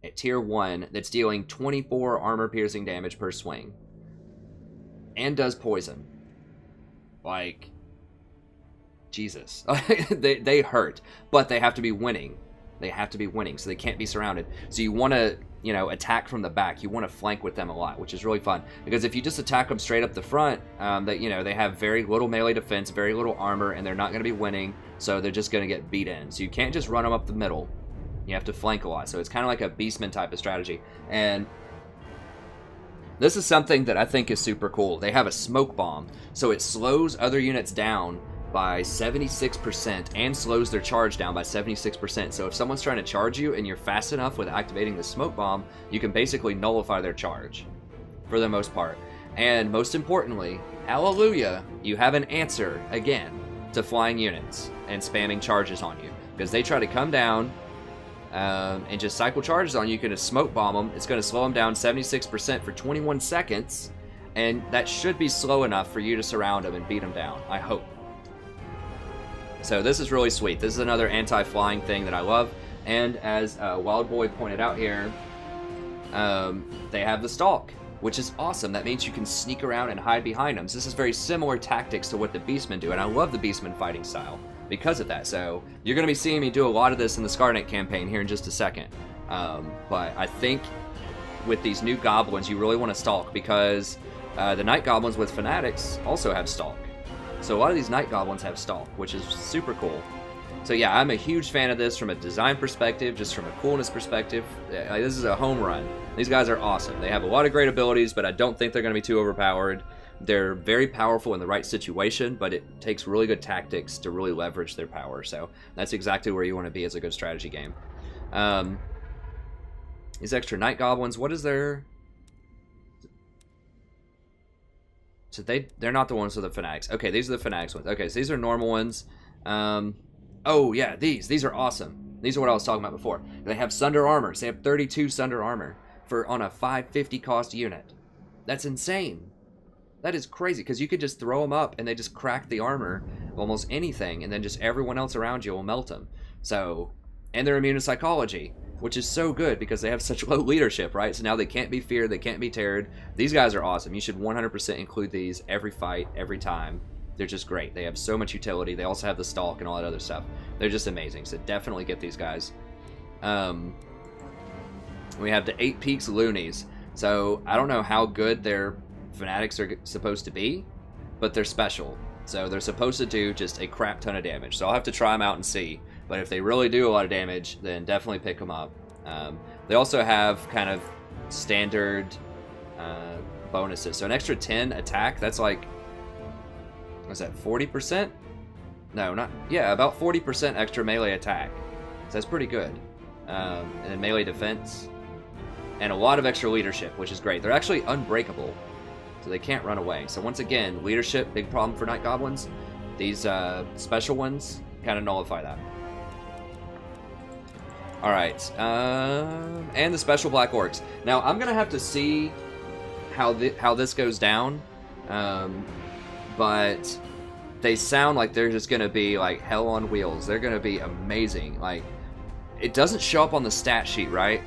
at tier 1 that's dealing 24 armor-piercing damage per swing. And does poison. Like, Jesus. they hurt, but they have to be winning. They have to be winning, so they can't be surrounded. So you want to, you know, attack from the back. You want to flank with them a lot, which is really fun. Because if you just attack them straight up the front, you know, they have very little melee defense, very little armor, and they're not going to be winning, so they're just going to get beat in. So you can't just run them up the middle. You have to flank a lot. So it's kind of like a beastman type of strategy. And this is something that I think is super cool. They have a smoke bomb, so it slows other units down by 76% and slows their charge down by 76%. So if someone's trying to charge you and you're fast enough with activating the smoke bomb, you can basically nullify their charge for the most part. And most importantly, hallelujah, you have an answer again to flying units and spamming charges on you, because they try to come down and just cycle charges on you. You can just smoke bomb them. It's going to slow them down 76% for 21 seconds, and that should be slow enough for you to surround them and beat them down, I hope. So this is really sweet. This is another anti-flying thing that I love. And as Wild Boy pointed out here, they have the stalk, which is awesome. That means you can sneak around and hide behind them. So this is very similar tactics to what the Beastmen do, and I love the Beastmen fighting style because of that. So you're going to be seeing me do a lot of this in the Scarnet campaign here in just a second. But I think with these new goblins, you really want to stalk, because the night goblins with fanatics also have stalk. So a lot of these night goblins have stalk, which is super cool. So yeah, I'm a huge fan of this from a design perspective, just from a coolness perspective. This is a home run. These guys are awesome. They have a lot of great abilities, but I don't think they're going to be too overpowered. They're very powerful in the right situation, but it takes really good tactics to really leverage their power. So that's exactly where you want to be as a good strategy game. These extra night goblins, what is their... So they're not the ones with the fanatics. Okay, these are the fanatics ones. Okay, so these are normal ones. Oh yeah, these are awesome. These are what I was talking about before. They have Sunder armor. So they have 32 Sunder armor on a 550 cost unit. That's insane. That is crazy, because you could just throw them up and they just crack the armor of almost anything, and then just everyone else around you will melt them. So, and they're immune to psychology, which is so good because they have such low leadership, right? So now they can't be feared, they can't be terrored. These guys are awesome. You should 100% include these every fight, every time. They're just great. They have so much utility. They also have the stalk and all that other stuff. They're just amazing, so definitely get these guys. We have the 8 Peaks Loonies. So I don't know how good their fanatics are supposed to be, but they're special. So they're supposed to do just a crap ton of damage. So I'll have to try them out and see. But if they really do a lot of damage, then definitely pick them up. They also have kind of standard bonuses. So an extra 10 attack, that's like, what's that, 40%? No, not, yeah, about 40% extra melee attack. So that's pretty good. And then melee defense. And a lot of extra leadership, which is great. They're actually unbreakable, so they can't run away. So once again, leadership, big problem for Night Goblins. These special ones kind of nullify that. Alright, and the special black orcs. Now, I'm going to have to see how this goes down, but they sound like they're just going to be like hell on wheels. They're going to be amazing. Like, it doesn't show up on the stat sheet, right?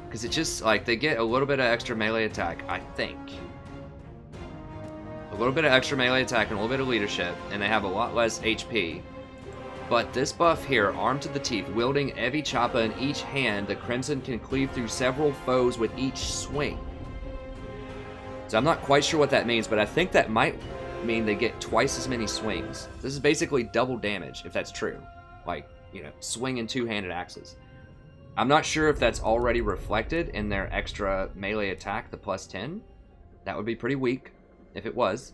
Because it just, like, they get a little bit of extra melee attack, I think. A little bit of extra melee attack and a little bit of leadership, and they have a lot less HP. But this buff here, armed to the teeth, wielding Evi Choppa in each hand, the Crimson can cleave through several foes with each swing. So I'm not quite sure what that means, but I think that might mean they get twice as many swings. This is basically double damage, if that's true. Like, you know, swinging two-handed axes. I'm not sure if that's already reflected in their extra melee attack, the plus 10. That would be pretty weak if it was.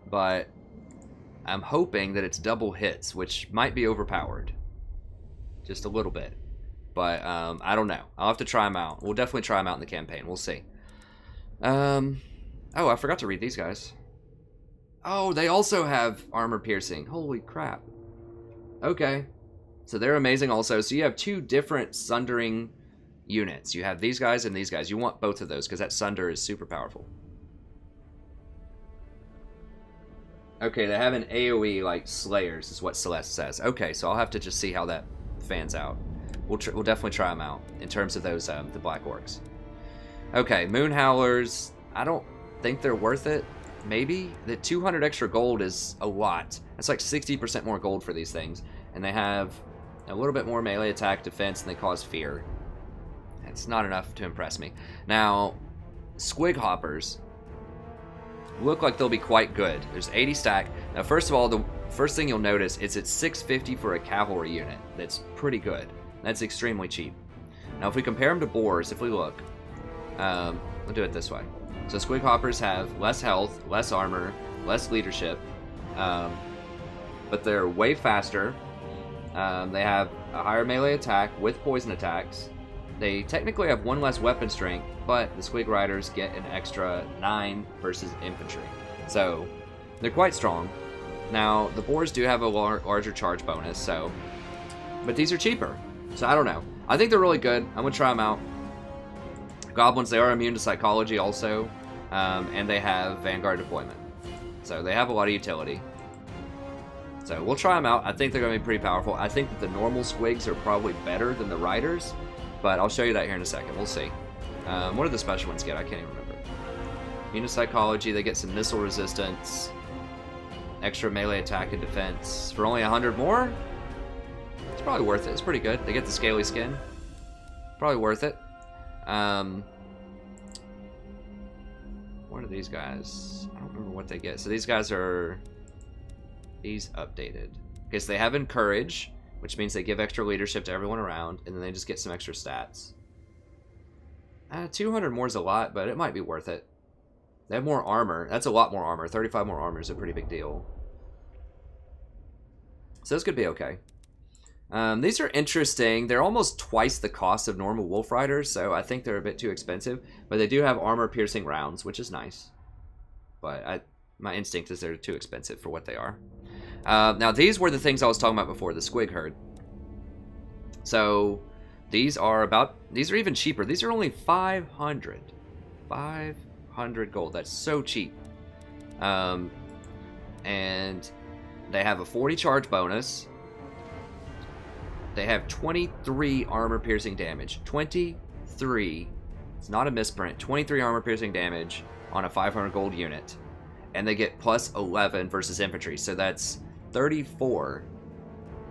But I'm hoping that it's double hits, which might be overpowered. Just a little bit. But I don't know. I'll have to try them out. We'll definitely try them out in the campaign. We'll see. Oh, I forgot to read these guys. Oh, they also have armor piercing. Holy crap. Okay. So they're amazing also. So you have two different sundering units. You have these guys and these guys. You want both of those because that sunder is super powerful. Okay, they have an AoE like Slayers is what Celeste says. Okay, so I'll have to just see how that fans out. We'll definitely try them out in terms of those the Black Orcs. Okay, Moon Howlers. I don't think they're worth it. Maybe. The 200 extra gold is a lot. That's like 60% more gold for these things. And they have a little bit more melee attack defense and they cause fear. It's not enough to impress me. Now, Squig Hoppers look like they'll be quite good. There's 80 stack. Now, first of all, the first thing you'll notice is it's 650 for a cavalry unit. That's pretty good. That's extremely cheap. Now, if we compare them to boars, if we look, we'll do it this way. So Squig Hoppers have less health, less armor, less leadership, but they're way faster. They have a higher melee attack with poison attacks. They technically have one less weapon strength, but the Squig Riders get an extra 9 versus infantry. So they're quite strong. Now, the boars do have a larger charge bonus, so, but these are cheaper. So I don't know. I think they're really good. I'm going to try them out. Goblins, they are immune to psychology also, and they have Vanguard deployment. So they have a lot of utility. So we'll try them out. I think they're going to be pretty powerful. I think that the normal Squigs are probably better than the Riders, but I'll show you that here in a second. We'll see. What do the special ones get? I can't even remember. Immune to psychology, they get some missile resistance, extra melee attack and defense. For only 100 more? It's probably worth it. It's pretty good. They get the scaly skin. Probably worth it. What are these guys? I don't remember what they get. So these guys are... These updated. Okay, so they have Encourage, which means they give extra leadership to everyone around, and then they just get some extra stats. 200 more is a lot, but it might be worth it. They have more armor. That's a lot more armor. 35 more armor is a pretty big deal. So this could be okay. These are interesting. They're almost twice the cost of normal Wolf Riders, so I think they're a bit too expensive. But they do have armor-piercing rounds, which is nice. But my instinct is they're too expensive for what they are. Now, these were the things I was talking about before, the Squig Herd. So, these are even cheaper. These are only 500. 500 gold. That's so cheap. And they have a 40 charge bonus. They have 23 armor-piercing damage. 23. It's not a misprint. 23 armor-piercing damage on a 500 gold unit. And they get plus 11 versus infantry. So that's 34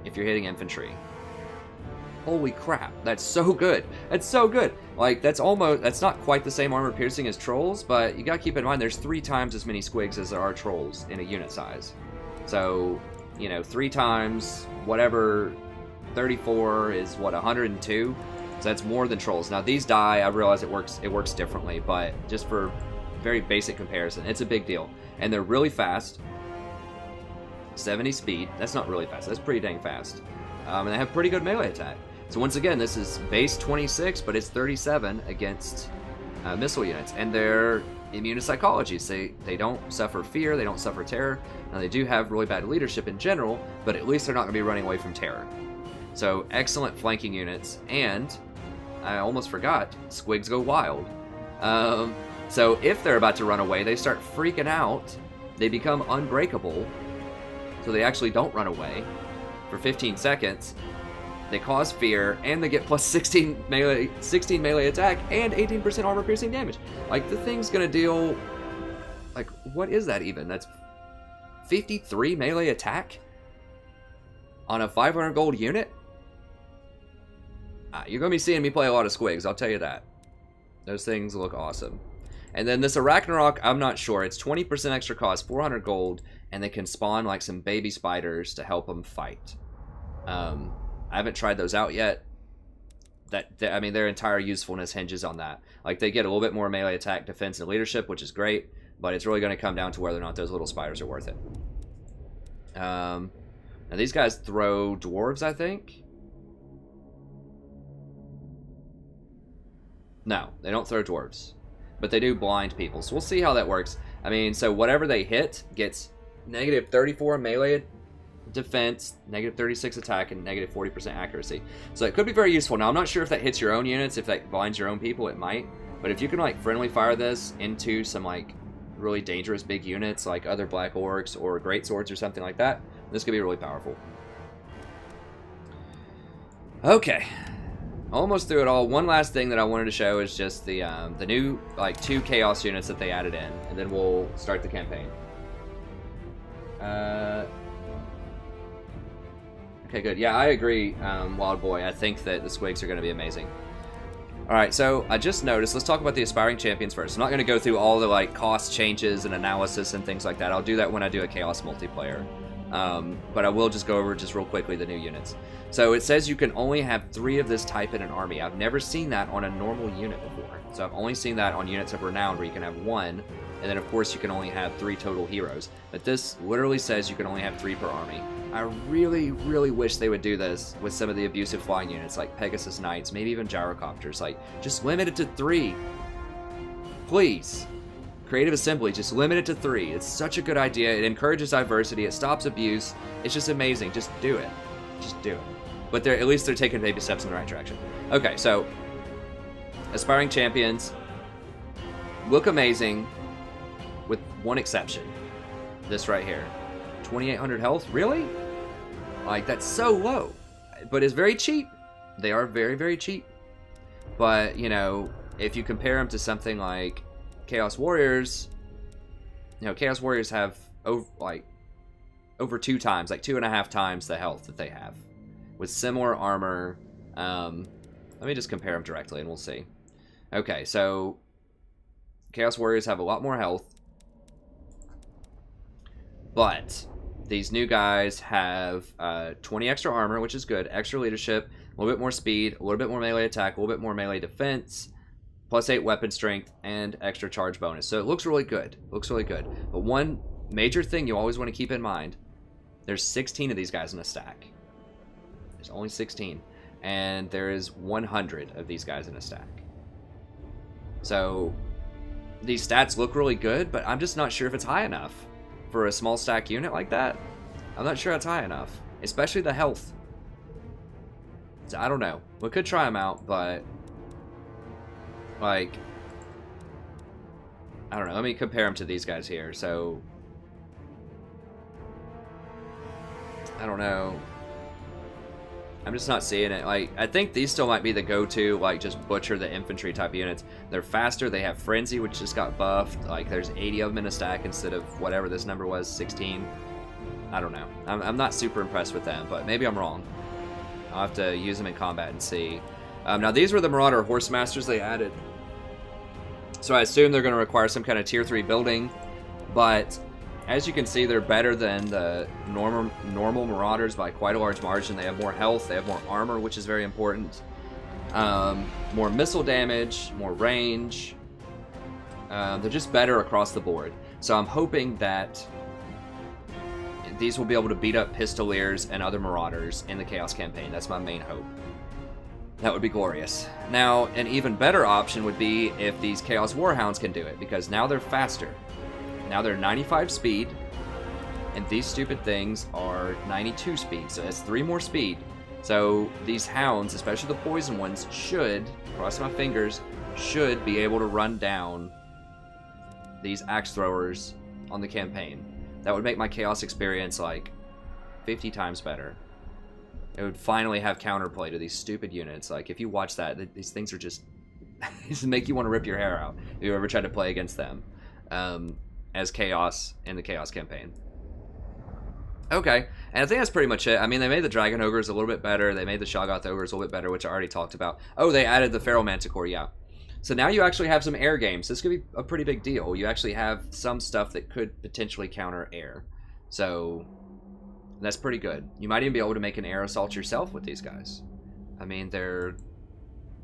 if you're hitting infantry. Holy crap. That's so good. That's so good. Like, that's not quite the same armor piercing as trolls, but you gotta keep in mind there's 3 times as many squigs as there are trolls in a unit size. So, you know, 3 times whatever, 34 is what, 102? So that's more than trolls. Now these die, I realize it works differently, but just for very basic comparison, it's a big deal. And they're really fast. 70 speed. That's not really fast. That's pretty dang fast. And they have pretty good melee attack. So once again, this is base 26, but it's 37 against missile units. And they're immune to psychology. So they don't suffer fear, they don't suffer terror. Now they do have really bad leadership in general, but at least they're not going to be running away from terror. So excellent flanking units, and I almost forgot, squigs go wild. So if they're about to run away, they start freaking out, they become unbreakable, so they actually don't run away for 15 seconds. They cause fear, and they get plus 16 melee attack and 18% armor piercing damage. Like, the thing's gonna deal, like, what is that even? That's 53 melee attack on a 500 gold unit? You're gonna be seeing me play a lot of squigs, I'll tell you that. Those things look awesome. And then this Arachnarok, I'm not sure. It's 20% extra cost, 400 gold, and they can spawn like some baby spiders to help them fight. I haven't tried those out yet. I mean, their entire usefulness hinges on that. Like, they get a little bit more melee attack, defense, and leadership, which is great, but it's really going to come down to whether or not those little spiders are worth it. Now, these guys throw dwarves, I think? No, they don't throw dwarves. But they do blind people, so we'll see how that works. I mean, so whatever they hit gets negative 34 melee defense, negative 36 attack, and negative 40% accuracy. So it could be very useful. Now, I'm not sure if that hits your own units, if that blinds your own people, it might. But if you can, like, friendly fire this into some, like, really dangerous big units, like other Black Orcs or Great Swords or something like that, this could be really powerful. Okay. Almost through it all. One last thing that I wanted to show is just the new, like, 2 Chaos units that they added in, and then we'll start the campaign. Okay, good. Yeah, I agree, Wild Boy. I think that the squigs are going to be amazing. Alright, so I just noticed, let's talk about the Aspiring Champions first. I'm not going to go through all the, like, cost changes and analysis and things like that. I'll do that when I do a Chaos multiplayer. But I will just go over just real quickly the new units. So it says you can only have 3 of this type in an army. I've never seen that on a normal unit before. So I've only seen that on units of Renown where you can have 1, and then of course you can only have 3 total heroes. But this literally says you can only have 3 per army. I really, really wish they would do this with some of the abusive flying units like Pegasus Knights, maybe even Gyrocopters. Like, just limit it to 3. Please. Creative Assembly, just limit it to 3. It's such a good idea. It encourages diversity. It stops abuse. It's just amazing. Just do it. Just do it. But at least they're taking baby steps in the right direction. Okay, so Aspiring Champions look amazing with one exception. This right here. 2,800 health? Really? Like, that's so low. But it's very cheap. They are very, very cheap. But, you know, if you compare them to something like Chaos Warriors, you know, Chaos Warriors have over 2 times, like 2.5 times the health that they have, with similar armor. Let me just compare them directly and we'll see. Okay, so Chaos Warriors have a lot more health, but these new guys have 20 extra armor, which is good, extra leadership, a little bit more speed, a little bit more melee attack, a little bit more melee defense, plus 8 weapon strength, and extra charge bonus. So it looks really good. Looks really good. But one major thing you always want to keep in mind, there's 16 of these guys in a stack. There's only 16. And there is 100 of these guys in a stack. So these stats look really good, but I'm just not sure if it's high enough for a small stack unit like that. I'm not sure it's high enough, especially the health. So I don't know. We could try them out, but like, I don't know. Let me compare them to these guys here. So I don't know. I'm just not seeing it. Like, I think these still might be the go-to, like, just butcher the infantry type units. They're faster. They have Frenzy, which just got buffed. Like, there's 80 of them in a stack instead of whatever this number was, 16. I don't know. I'm not super impressed with them, but maybe I'm wrong. I'll have to use them in combat and see. Now, these were the Marauder Horsemasters they added. So I assume they're going to require some kind of tier 3 building, but as you can see, they're better than the normal Marauders by quite a large margin. They have more health, they have more armor, which is very important. More missile damage, more range. They're just better across the board. So I'm hoping that these will be able to beat up Pistoliers and other Marauders in the Chaos campaign. That's my main hope. That would be glorious. Now, an even better option would be if these Chaos Warhounds can do it, because now they're faster. Now they're 95 speed, and these stupid things are 92 speed, so that's 3 more speed. So these hounds, especially the poison ones, should, cross my fingers, should be able to run down these axe throwers on the campaign. That would make my Chaos experience like 50 times better. It would finally have counterplay to these stupid units. Like, if you watch that, these things are just make you want to rip your hair out if you ever try to play against them as Chaos in the Chaos campaign. Okay, and I think that's pretty much it. I mean, they made the Dragon Ogres a little bit better. They made the Shoggoth Ogres a little bit better, which I already talked about. Oh, they added the Feral Manticore, yeah. So now you actually have some air games. This could be a pretty big deal. You actually have some stuff that could potentially counter air. So that's pretty good. You might even be able to make an air assault yourself with these guys. I mean, they're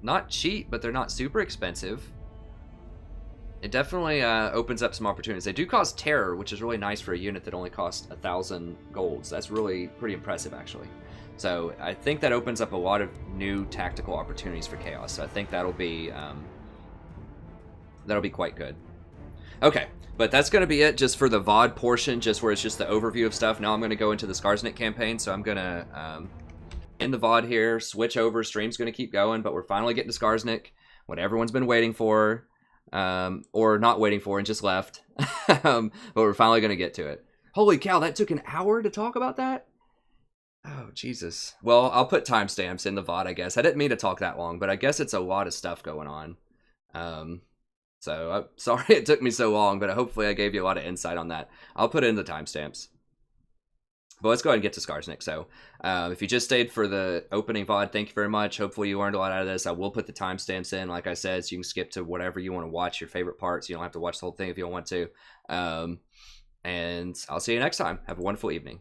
not cheap, but they're not super expensive. It definitely opens up some opportunities. They do cost terror, which is really nice for a unit that only costs 1,000 golds. That's really pretty impressive, actually. So I think that opens up a lot of new tactical opportunities for Chaos. So I think that'll be quite good. Okay, but that's going to be it just for the VOD portion, just where it's just the overview of stuff. Now I'm going to go into the Skarsnik campaign, so I'm going to end the VOD here, switch over. Stream's going to keep going, but we're finally getting to Skarsnik, what everyone's been waiting for, or not waiting for and just left. But we're finally going to get to it. Holy cow, that took an hour to talk about that? Oh, Jesus. Well, I'll put timestamps in the VOD, I guess. I didn't mean to talk that long, but I guess it's a lot of stuff going on. So, I'm sorry it took me so long, but hopefully I gave you a lot of insight on that. I'll put in the timestamps. But let's go ahead and get to Skarsnik. So, if you just stayed for the opening VOD, thank you very much. Hopefully you learned a lot out of this. I will put the timestamps in, like I said, so you can skip to whatever you want to watch, your favorite parts. You don't have to watch the whole thing if you don't want to. And I'll see you next time. Have a wonderful evening.